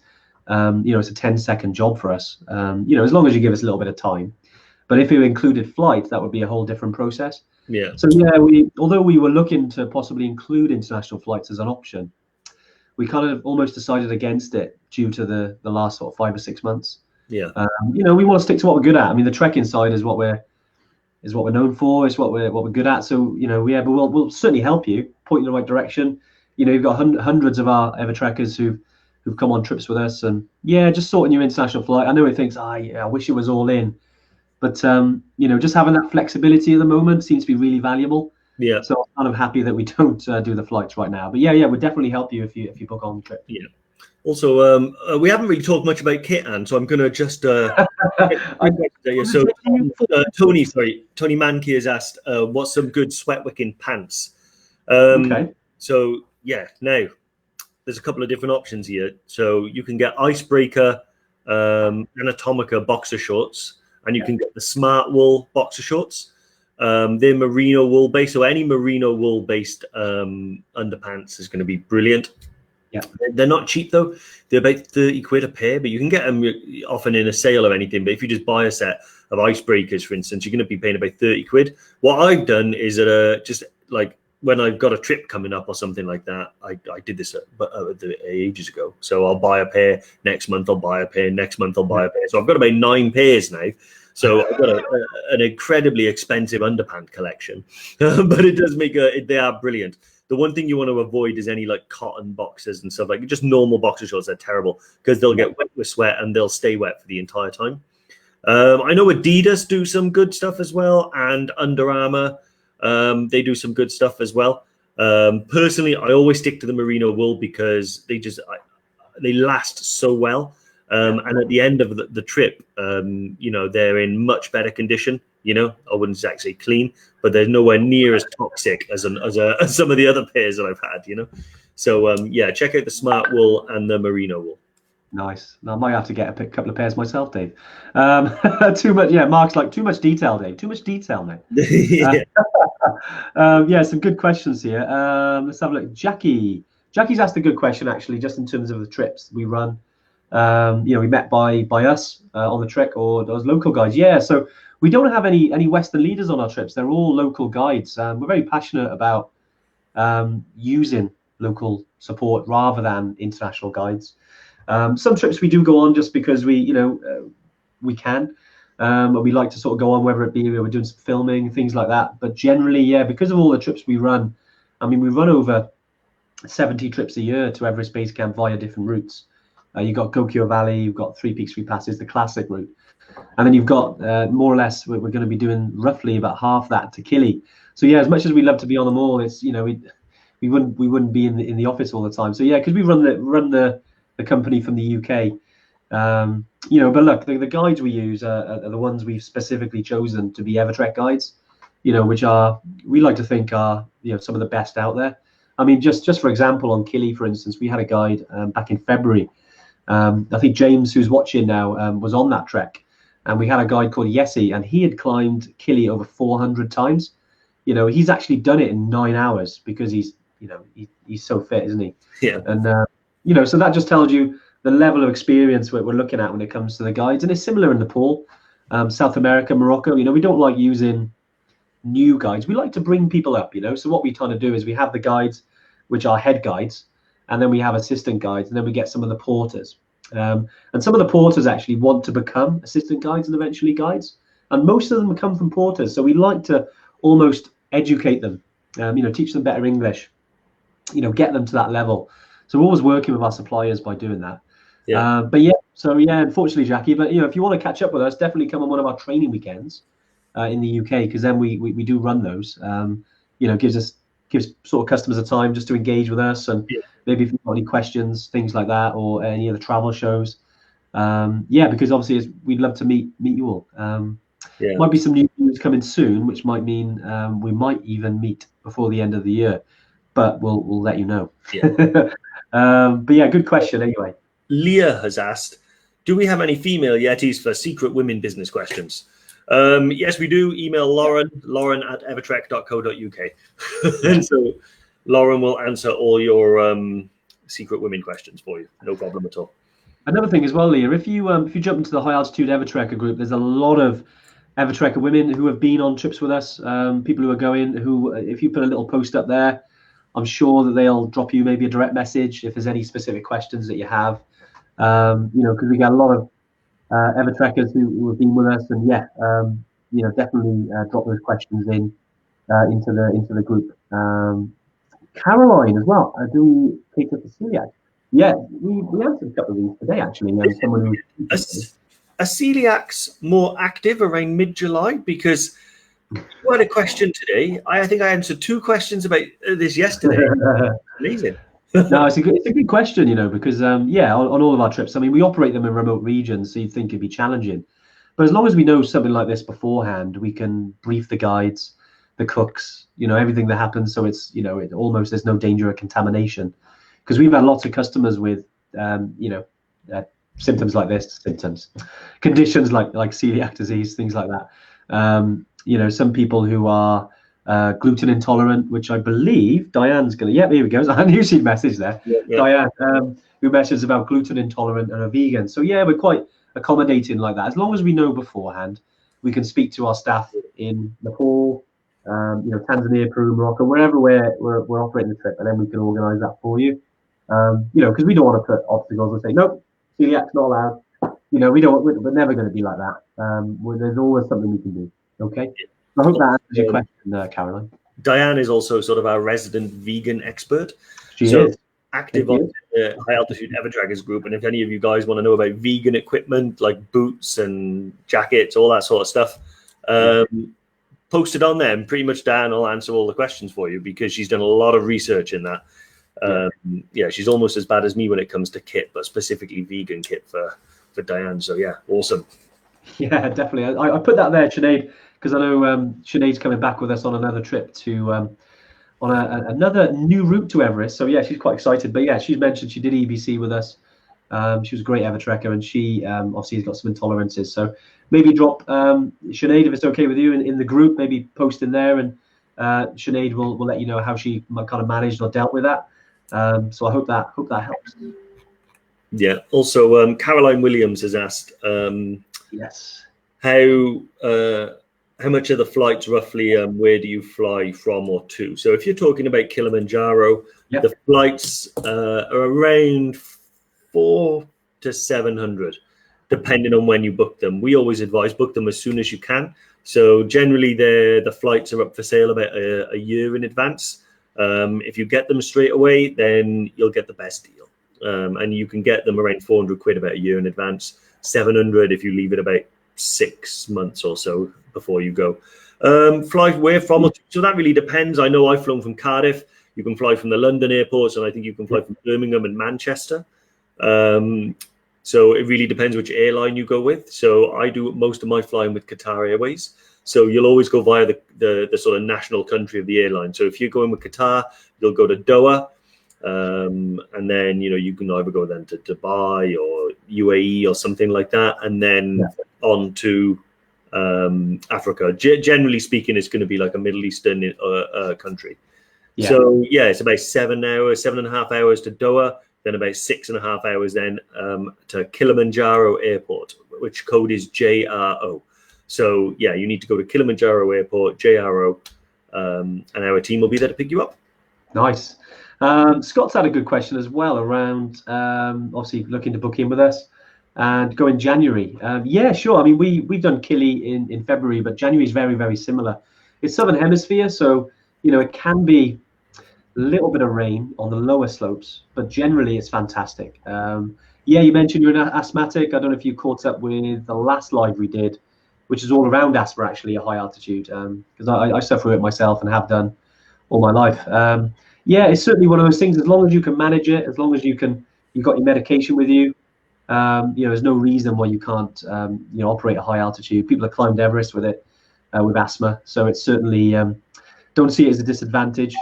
You know, it's a 10-second job for us, you know, as long as you give us a little bit of time. But if you included flights, that would be a whole different process. Yeah. So yeah, although we were looking to possibly include international flights as an option, we kind of almost decided against it due to the last sort of 5 or 6 months. Yeah. You know, we want to stick to what we're good at. I mean, the trekking side is what we're known for. It's what we're good at. So you know, but we'll certainly help you, point you in the right direction. You know, you've got hundreds of our EverTrekkers who've come on trips with us, and yeah, just sorting your international flight. I know it thinks, I wish it was all in. But, you know, just having that flexibility at the moment seems to be really valuable. Yeah. So I'm kind of happy that we don't do the flights right now. But yeah, we'd definitely help you if you book on the trip. Yeah. Also, we haven't really talked much about kit, Anne, so I'm going to just... so Tony Mankey has asked, what's some good sweat wicking pants? Okay. So, yeah, now, there's a couple of different options here. So you can get Icebreaker, Anatomica boxer shorts, and you can get the Smart Wool boxer shorts. They're merino wool based, so any merino wool based underpants is going to be brilliant. Yeah, they're not cheap though. They're about 30 quid a pair, but you can get them often in a sale or anything. But if you just buy a set of Icebreakers, for instance, you're going to be paying about 30 quid. What I've done is just like when I've got a trip coming up or something like that, I did this ages ago. So I'll buy a pair next month. I'll buy a pair next month. I'll buy a pair. So I've got about 9 pairs now. So I've got an incredibly expensive underpant collection, but it does make they are brilliant. The one thing you want to avoid is any like cotton boxers and stuff, like just normal boxer shorts. They're terrible because they'll get wet with sweat and they'll stay wet for the entire time. I know Adidas do some good stuff as well, and Under Armour, they do some good stuff as well. Personally, I always stick to the merino wool because they last so well. And at the end of the trip, you know, they're in much better condition. You know, I wouldn't exactly say clean, but they're nowhere near as toxic as some of the other pairs that I've had. You know, so yeah, check out the Smart Wool and the merino wool. Nice. Now I might have to get a couple of pairs myself, Dave. Too much. Yeah, Mark's like too much detail, Dave. Too much detail, mate. Yeah. Yeah, some good questions here. Let's have a look. Jackie's asked a good question actually, just in terms of the trips we run. You know, we met by us on the trek, or those local guides. Yeah, so we don't have any Western leaders on our trips. They're all local guides. We're very passionate about using local support rather than international guides. Some trips we do go on just because we can. And we like to sort of go on, whether it be we're doing some filming, things like that. But generally, yeah, because of all the trips we run, I mean, we run over 70 trips a year to Everest Base Camp via different routes. You've got Gokyo Valley, you've got 3 Peaks, 3 Passes, the classic route. And then you've got more or less, we're going to be doing roughly about half that to Kili. So yeah, as much as we love to be on them all, it's, we wouldn't be in the office all the time. So yeah, because we run the company from the UK. But look, the guides we use are the ones we've specifically chosen to be EverTrek guides, which we like to think are some of the best out there. I mean, just for example, on Kili, for instance, we had a guide back in February. I think James, who's watching now, was on that trek, and we had a guide called Yessi, and he had climbed Kili over 400 times. He's actually done it in 9 hours because he's so fit, isn't he? Yeah. And so that just tells you the level of experience we're looking at when it comes to the guides. And it's similar in Nepal, South America, Morocco. We don't like using new guides. We like to bring people up, So what we try to do is we have the guides, which are head guides, and then we have assistant guides, and then we get some of the porters. And some of the porters actually want to become assistant guides and eventually guides. And most of them come from porters. So we like to almost educate them, teach them better English, get them to that level. So we're always working with our suppliers by doing that. Yeah. Unfortunately, Jackie, but if you want to catch up with us, definitely come on one of our training weekends in the UK, because then we do run those. Gives sort of customers a time just to engage with us, and maybe if you've got any questions, things like that, or any of the travel shows. Because obviously we'd love to meet you all. Might be some new news coming soon, which might mean we might even meet before the end of the year, but we'll let you know. Good question anyway. Leah has asked, do we have any female Yetis for secret women business questions? Yes, we do. Email Lauren at evertrek.co.uk. And so Lauren will answer all your secret women questions for you. No problem at all. Another thing as well, Leah, if you jump into the High Altitude EverTrekker group, there's a lot of EverTrekker women who have been on trips with us, people who are going, who, if you put a little post up there, I'm sure that they'll drop you maybe a direct message if there's any specific questions that you have. Because we get a lot of EverTrekkers who have been with us, and definitely drop those questions into the group. Caroline as well. Do we take up the celiac? Yeah, we answered a couple of these today actually. Someone who are celiacs more active around mid-July? Because you had a question today. I think I answered 2 questions about this yesterday. Amazing. No, it's a good question, because on all of our trips, I mean, we operate them in remote regions, so you'd think it'd be challenging. But as long as we know something like this beforehand, we can brief the guides, the cooks, everything that happens. So it's, it almost, there's no danger of contamination. Because we've had lots of customers with, symptoms like this, conditions like celiac disease, things like that. Some people who are gluten intolerant, which I believe Diane's gonna. Yeah, here we go. I knew she'd message there. Diane, who messaged about gluten intolerant and a vegan. So yeah, we're quite accommodating like that. As long as we know beforehand, we can speak to our staff in Nepal, Tanzania, Peru, Morocco, wherever we're operating the trip, and then we can organise that for you. Because we don't want to put obstacles and say nope, celiac's not allowed. We're never going to be like that. There's always something we can do. Okay. I hope that answers your question, Caroline. Diane is also sort of our resident vegan expert. She is active on the High Altitude EverTrekkers group. And if any of you guys want to know about vegan equipment like boots and jackets, all that sort of stuff, post it on there. And pretty much Diane will answer all the questions for you because she's done a lot of research in that. She's almost as bad as me when it comes to kit, but specifically vegan kit for Diane. So yeah, awesome. Yeah, definitely. I put that there, Sinead, because I know Sinead's coming back with us on another trip to on another new route to Everest. So yeah, she's quite excited. But yeah, she's mentioned she did EBC with us. She was a great EverTrekker, and she obviously has got some intolerances. So maybe drop Sinead, if it's okay with you, in the group. Maybe post in there, and Sinead will let you know how she kind of managed or dealt with that. So I hope that helps. Yeah. Also, Caroline Williams has asked, yes, how how much are the flights roughly? Where do you fly from or to? So if you're talking about Kilimanjaro, Yep. the flights are around 400 to 700, depending on when you book them. We always advise book them as soon as you can. So generally, the flights are up for sale about a year in advance. If you get them straight away, then you'll get the best deal. And you can get them around 400 quid about a year in advance, 700 if you leave it about 6 months or so before you go. Fly where from? So that really depends. I know I've flown from Cardiff. You can fly from the London airports, and I think you can fly from Birmingham and Manchester. So it really depends which airline you go with. So I do most of my flying with Qatar Airways. So you'll always go via the sort of national country of the airline. So if you're going with Qatar, you'll go to Doha. And then, you can either go then to Dubai or UAE or something like that, and then on to Africa. Generally speaking, it's going to be like a Middle Eastern country. Yeah. So it's about 7.5 hours to Doha, then about 6.5 hours then to Kilimanjaro Airport, which code is JRO. So you need to go to Kilimanjaro Airport, JRO, and our team will be there to pick you up. Nice. Scott's had a good question as well around obviously looking to book in with us and go in January. Yeah, sure. I mean, we've done Kili in February, but January is very, very similar. It's Southern Hemisphere, so it can be a little bit of rain on the lower slopes, but generally it's fantastic. You mentioned you're an asthmatic. I don't know if you caught up with the last live we did, which is all around asthma actually at high altitude, because I suffer with it myself and have done all my life. It's certainly one of those things. As long as you can manage it, as long as you've got your medication with you, there's no reason why you can't, operate at high altitude. People have climbed Everest with it, with asthma. So it's certainly, don't see it as a disadvantage.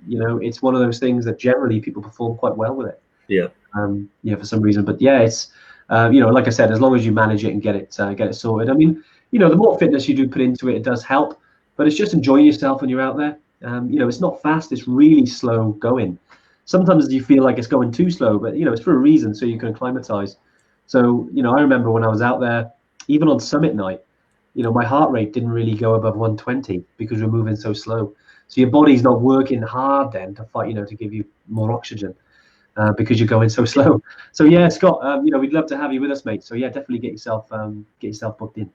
It's one of those things that generally people perform quite well with it. Yeah. For some reason. But it's, like I said, as long as you manage it and get it sorted. I mean, the more fitness you do put into it, it does help. But it's just enjoying yourself when you're out there. It's not fast, it's really slow going. Sometimes you feel like it's going too slow, but it's for a reason, so you can acclimatize. So I remember when I was out there, even on summit night, my heart rate didn't really go above 120 because we're moving so slow. So your body's not working hard then to fight, to give you more oxygen, because you're going so slow. So Scott, we'd love to have you with us, mate. So definitely get yourself booked in.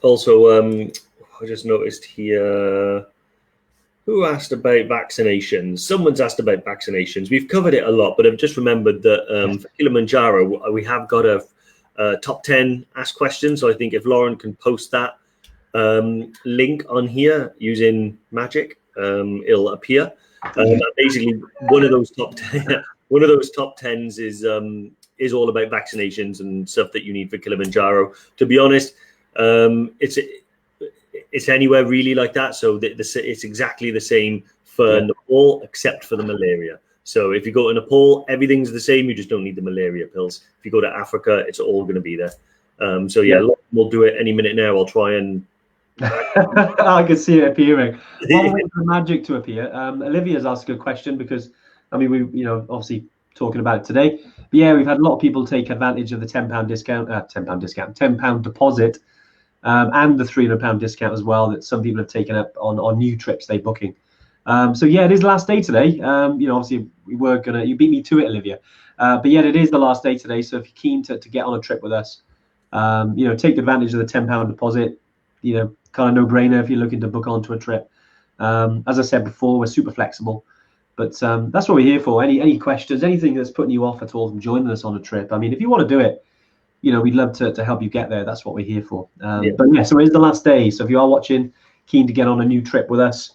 Also, I just noticed here, who asked about vaccinations? Someone's asked about vaccinations. We've covered it a lot, but I've just remembered that for Kilimanjaro, we have got a top 10 ask questions. So I think if Lauren can post that link on here using magic, it'll appear. Basically, one of those top 10s is all about vaccinations and stuff that you need for Kilimanjaro. To be honest, it's anywhere really like that. So it's exactly the same for Nepal, except for the malaria. So if you go to Nepal, everything's the same. You just don't need the malaria pills. If you go to Africa, it's all going to be there. We'll do it any minute now. I'll try and. I can see it appearing. I'll wait for magic to appear. Olivia's asked a good question because, I mean, we obviously talking about it today. But we've had a lot of people take advantage of the £10 discount, £10 deposit. And the £300 discount as well that some people have taken up on new trips they're booking. It is the last day today. Obviously we were gonna, you beat me to it, Olivia. But it is the last day today. So if you're keen to get on a trip with us, take advantage of the £10 deposit. Kind of no-brainer if you're looking to book onto a trip. As I said before, we're super flexible, but that's what we're here for. Any questions, anything that's putting you off at all from joining us on a trip? I mean, if you want to do it, we'd love to help you get there. That's what we're here for. So it is the last day. So if you are watching, keen to get on a new trip with us,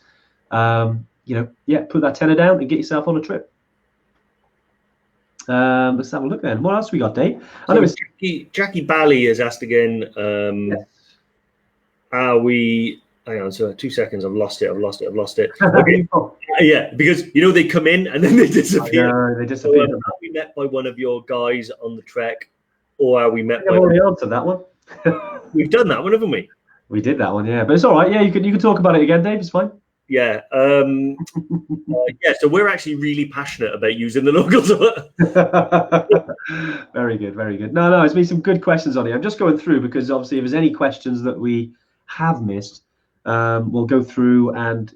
put that tenner down and get yourself on a trip. Let's have a look then. What else we got, Dave? Jackie Bally has asked again, are we... Hang on, so 2 seconds. I've lost it. Okay. Because they come in and then they disappear. They disappear. So, are we met by one of your guys on the trek, or are we met by? I've already answered that one. We've done that one, haven't we? We did that one, but it's all right. You can talk about it again, Dave. It's fine. So we're actually really passionate about using the locals. Very good. No, it's been some good questions on here. I'm just going through because obviously if there's any questions that we have missed, we'll go through and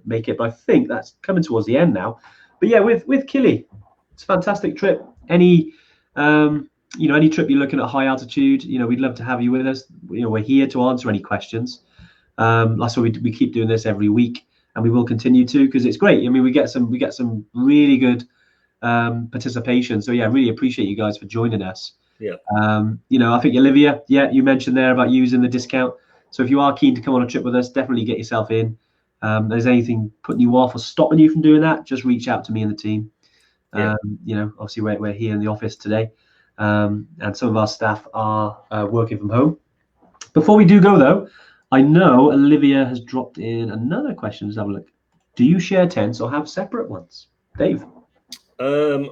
make it. But I think that's coming towards the end now. But yeah, with Kili, it's a fantastic trip. Any any trip you're looking at high altitude, we'd love to have you with us. We're here to answer any questions. That's why we keep doing this every week, and we will continue to, because it's great. I mean, we get some really good participation. So yeah, really appreciate you guys for joining us. Yeah. I think Olivia, you mentioned there about using the discount. So if you are keen to come on a trip with us, definitely get yourself in. If there's anything putting you off or stopping you from doing that, just reach out to me and the team. Yeah. Obviously we're here in the office today, and some of our staff are working from home. Before we do go though, I know Olivia has dropped in another question. Let's have a look. Do you share tents or have separate ones, Dave? We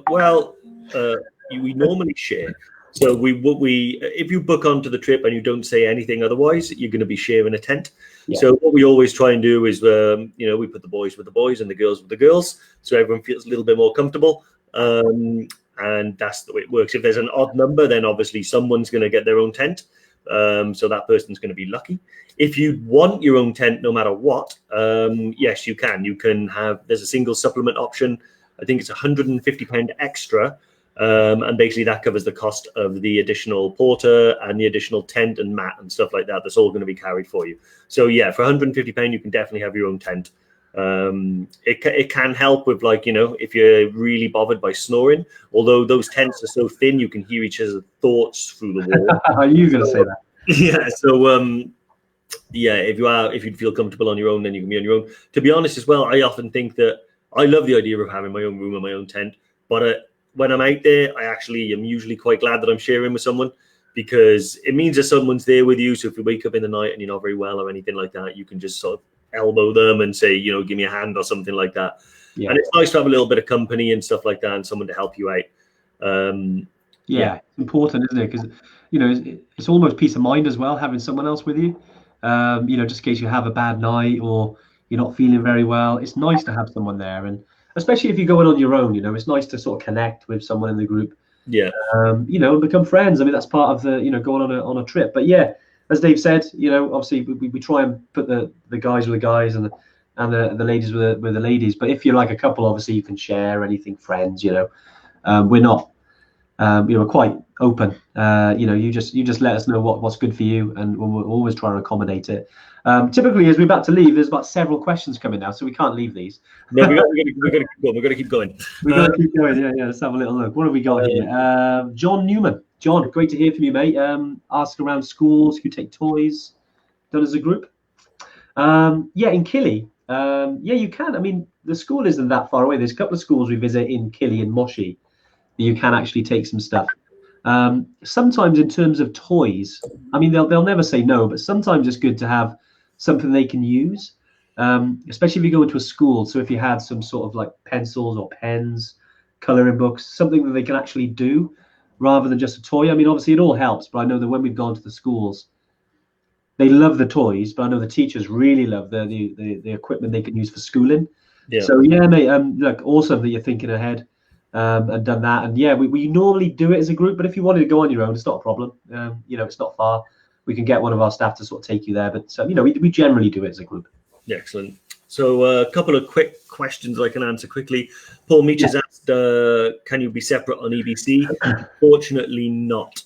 normally share. So if you book onto the trip and you don't say anything otherwise, you're going to be sharing a tent. Yeah. So what we always try and do is, we put the boys with the boys and the girls with the girls, so everyone feels a little bit more comfortable. And that's the way it works. If there's an odd number, then obviously someone's going to get their own tent. So that person's going to be lucky. If you want your own tent, no matter what, yes, you can. There's a single supplement option. I think it's £150 extra. And basically that covers the cost of the additional porter and the additional tent and mat and stuff like that. That's all going to be carried for you. So yeah, for £150, you can definitely have your own tent. It can help with, if you're really bothered by snoring, although those tents are so thin, you can hear each other's thoughts through the wall. Are you going to say that? Yeah. So, if you feel comfortable on your own, then you can be on your own. To be honest as well, I often think that I love the idea of having my own room and my own tent, but when I'm out there, I actually am usually quite glad that I'm sharing with someone, because it means that someone's there with you. So if you wake up in the night and you're not very well or anything like that, you can just sort of elbow them and say, give me a hand or something like that. Yeah. And it's nice to have a little bit of company and stuff like that, and someone to help you out. It's important, isn't it? Because it's almost peace of mind as well, having someone else with you. Just in case you have a bad night or you're not feeling very well, it's nice to have someone there. And especially if you're going on your own, it's nice to sort of connect with someone in the group. Yeah. And become friends. I mean, that's part of the going on a trip. But yeah, as Dave said, obviously we try and put the guys with the guys and the ladies with the ladies. But if you're like a couple, obviously you can share anything, friends. We're not. We're quite open. You just let us know what's good for you, and we'll always try and accommodate it. Typically, as we're about to leave, there's about several questions coming now, so we can't leave these. No, we're gonna keep going. We're gonna keep going. Yeah. Let's have a little look. What have we got here? John Newman. John, great to hear from you, mate. Ask around schools who take toys, done as a group. In Kili. You can. I mean, the school isn't that far away. There's a couple of schools we visit in Kili and Moshi. You can actually take some stuff. Sometimes in terms of toys, I mean, they'll never say no, but sometimes it's good to have something they can use, especially if you go into a school. So if you had some sort of like pencils or pens, coloring books, something that they can actually do rather than just a toy. I mean, obviously it all helps, but I know that when we've gone to the schools, they love the toys, but I know the teachers really love the equipment they can use for schooling. Yeah. So yeah, mate, look, awesome that you're thinking ahead. And done that, and we normally do it as a group, but if you wanted to go on your own, it's not a problem. It's not far. We can get one of our staff to sort of take you there, but we generally do it as a group. Yeah, excellent. So a couple of quick questions I can answer quickly. Paul Meach has asked, can you be separate on EBC? Fortunately not.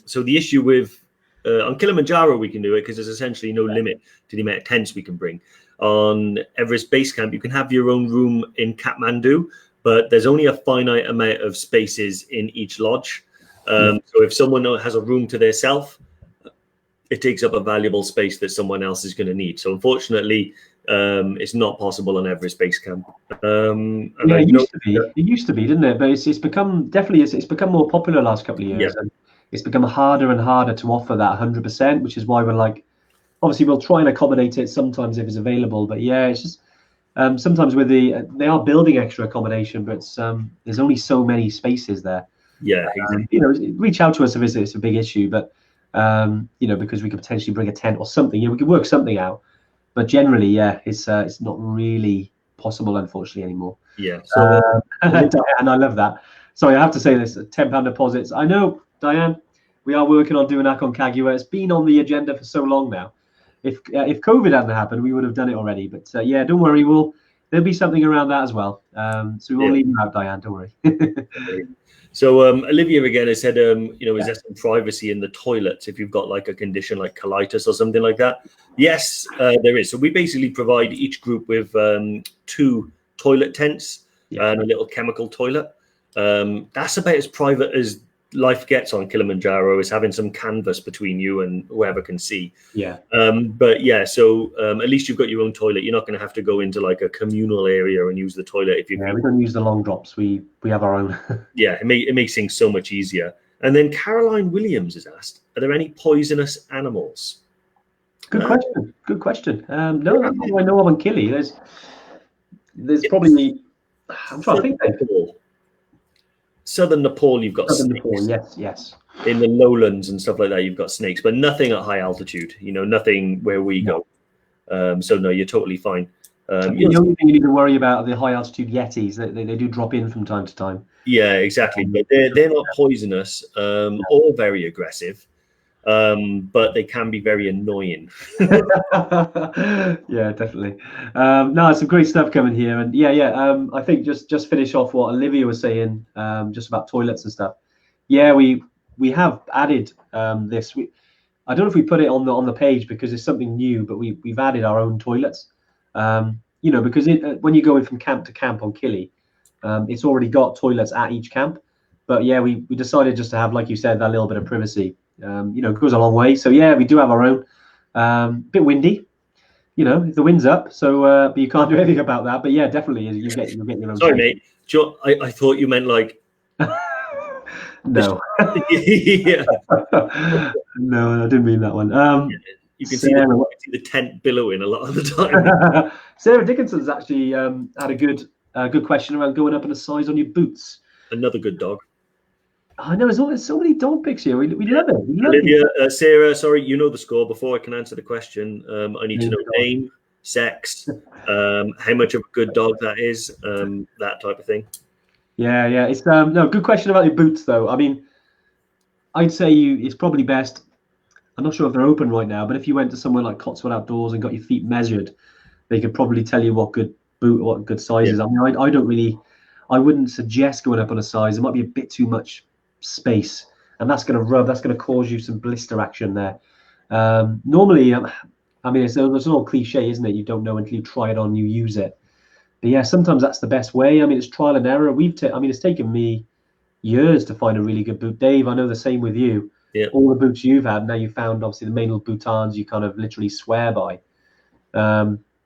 So the issue with on Kilimanjaro we can do it because there's essentially no limit to the amount of tents we can bring. On Everest Base Camp, you can have your own room in Kathmandu, but there's only a finite amount of spaces in each lodge. So if someone has a room to themselves, it takes up a valuable space that someone else is going to need. So unfortunately, it's not possible on Everest Base Camp. It used to be, didn't it? But it's become more popular the last couple of years. Yeah. And it's become harder and harder to offer that 100%, which is why we're like, obviously we'll try and accommodate it sometimes if it's available. But yeah, it's just sometimes with they are building extra accommodation, but there's only so many spaces there. Yeah, exactly. Reach out to us if it's a big issue, but because we could potentially bring a tent or something. We could work something out, but generally, it's not really possible, unfortunately, anymore. Yeah. So, and I love that. Sorry, I have to say this: £10 deposits. I know, Diane, we are working on doing Aconcagua. It's been on the agenda for so long now. if COVID hadn't happened, we would have done it already. But yeah, don't worry, there'll be something around that as well. So we won't leave you out, Diane. Don't worry. So Olivia again has said, is there some privacy in the toilets if you've got like a condition like colitis or something like that? Yes, there is. So we basically provide each group with 2 toilet tents and a little chemical toilet. That's about as private as life gets on Kilimanjaro, is having some canvas between you and whoever can see. But yeah, so at least you've got your own toilet. You're not going to have to go into like a communal area and use the toilet if you. We don't use the long drops. We have our own. Yeah, it makes things so much easier. And then Caroline Williams has asked, are there any poisonous animals? Good question. Good question. No, that's not I know of on Kili. There's probably. I'm trying to think. Southern Nepal, you've got snakes. Nepal, yes. In the lowlands and stuff like that, you've got snakes, but nothing at high altitude. Nothing where we go. So no, you're totally fine. The only thing you need to worry about are the high altitude yetis. They do drop in from time to time. Yeah, exactly. But they're not poisonous or very aggressive. But they can be very annoying. Yeah, definitely. No, some great stuff coming here, and I think just finish off what Olivia was saying, just about toilets and stuff. Yeah, we have added this. I don't know if we put it on the page because it's something new, but we've added our own toilets. Because when you go in from camp to camp on Kili, it's already got toilets at each camp. But yeah, we decided just to have, like you said, that little bit of privacy. It goes a long way. So yeah, we do have our own. Bit windy, if the wind's up. So, but you can't do anything about that. But yeah, definitely, you get your own. Sorry, mate. I thought you meant like. No. Yeah. No, I didn't mean that one. You can see the tent billowing a lot of the time. Sarah Dickinson's actually had a good question around going up in a size on your boots. Another good dog. I know there's so many dog pics here. We love it. Olivia, Sarah, sorry, you know the score. Before I can answer the question, I need to know name, sex, how much of a good dog that is, that type of thing. Yeah. It's no good question about your boots though. I mean, I'd say it's probably best. I'm not sure if they're open right now, but if you went to somewhere like Cotswold Outdoors and got your feet measured, they could probably tell you what good size is. I mean, I wouldn't suggest going up on a size. It might be a bit too much space, and that's going to cause you some blister action there. Normally, I mean, it's an old cliche, isn't it? You don't know until you try it on, you use it. But yeah, sometimes that's the best way. I mean, it's trial and error. It's taken me years to find a really good boot. Dave, I know the same with you. Yeah. All the boots you've had, now you found obviously the main little boutons you kind of literally swear by,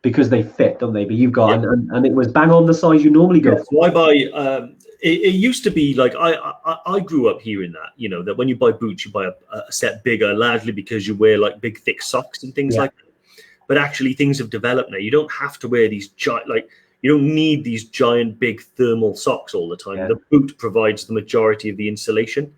because they fit, don't they? But you've got, and it was bang on the size you normally go for. So I buy. It used to be like I grew up hearing that, that when you buy boots, you buy a set bigger, largely because you wear like big thick socks and things like that. But actually, things have developed now. You don't have to wear these you don't need these giant big thermal socks all the time. Yeah. The boot provides the majority of the insulation.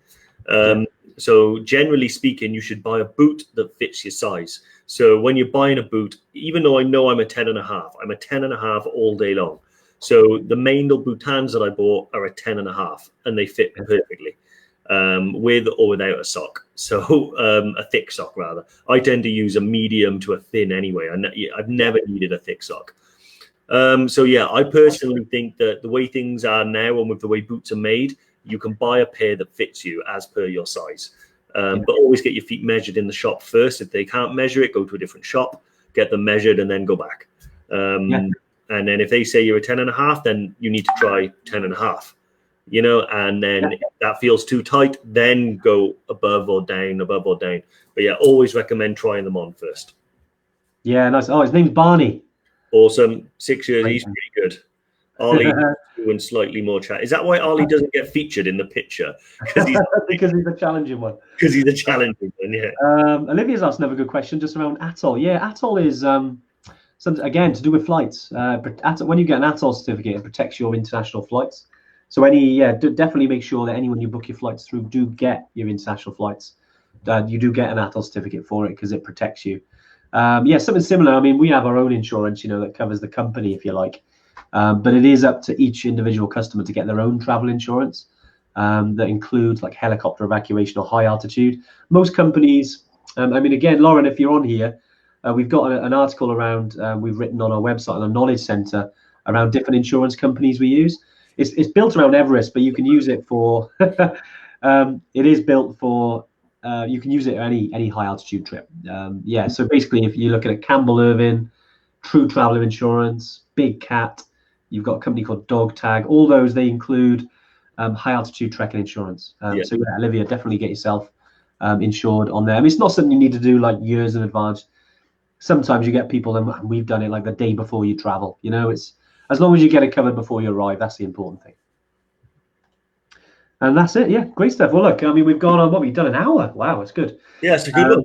So generally speaking, you should buy a boot that fits your size. So when you're buying a boot, even though I know I'm a 10.5, I'm a 10.5 all day long. So the main little boutons that I bought are a 10.5, and they fit perfectly, with or without a sock. So a thick sock rather. I tend to use a medium to a thin anyway. I've never needed a thick sock. So yeah, I personally think that the way things are now and with the way boots are made, you can buy a pair that fits you as per your size. But always get your feet measured in the shop first. If they can't measure it, go to a different shop, get them measured, and then go back. And then if they say you're a 10.5, then you need to try 10.5, and then if that feels too tight, then go above or down. But yeah, always recommend trying them on first. Yeah, nice. Oh, his name's Barney. Awesome. 6 years, he's pretty good. Ollie doing slightly more chat. Is that why Ollie doesn't get featured in the picture? Because he's a challenging one. Because he's a challenging one, yeah. Olivia's asked another good question just around ATOL. Yeah, ATOL is again to do with flights. When you get an ATOL certificate, it protects your international flights. So definitely make sure that anyone you book your flights through do get your international flights. You do get an ATOL certificate for it because it protects you. Something similar. I mean, we have our own insurance, that covers the company, if you like. But it is up to each individual customer to get their own travel insurance that includes like helicopter evacuation or high altitude. Most companies, again, Lauren, if you're on here, we've got an article around, we've written on our website, on a knowledge center, around different insurance companies we use. It's built around Everest, but you can use it for, it is built for, you can use it at any high altitude trip. Yeah, so basically if you look at a Campbell Irvin, True Traveler Insurance, Big Cat, you've got a company called Dog Tag, all those, they include high altitude trekking insurance. So yeah, Olivia, definitely get yourself insured on there. I mean, it's not something you need to do like years in advance. Sometimes you get people, and we've done it like the day before you travel. You know, it's as long as you get it covered before you arrive, that's the important thing. And that's it. Yeah, great stuff. Well, look, I mean, we've gone on, we've done an hour. Wow, it's good. Yeah, it's a good one.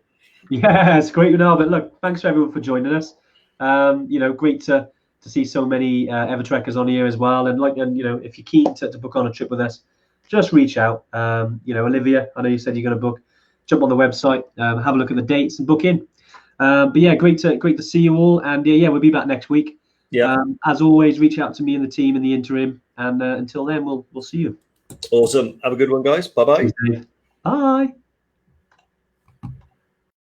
Yeah, it's great now. But look, thanks for everyone for joining us. You know, great to see so many EverTrekkers on here as well. And you know, if you're keen to book on a trip with us, just reach out. You know, Olivia, I know you said you're going to book. Jump on the website, have a look at the dates, and book in. But yeah, great to see you all. And yeah, we'll be back next week. Yeah. As always, reach out to me and the team in the interim. And until then, we'll see you. Awesome. Have a good one, guys. Bye-bye. Bye.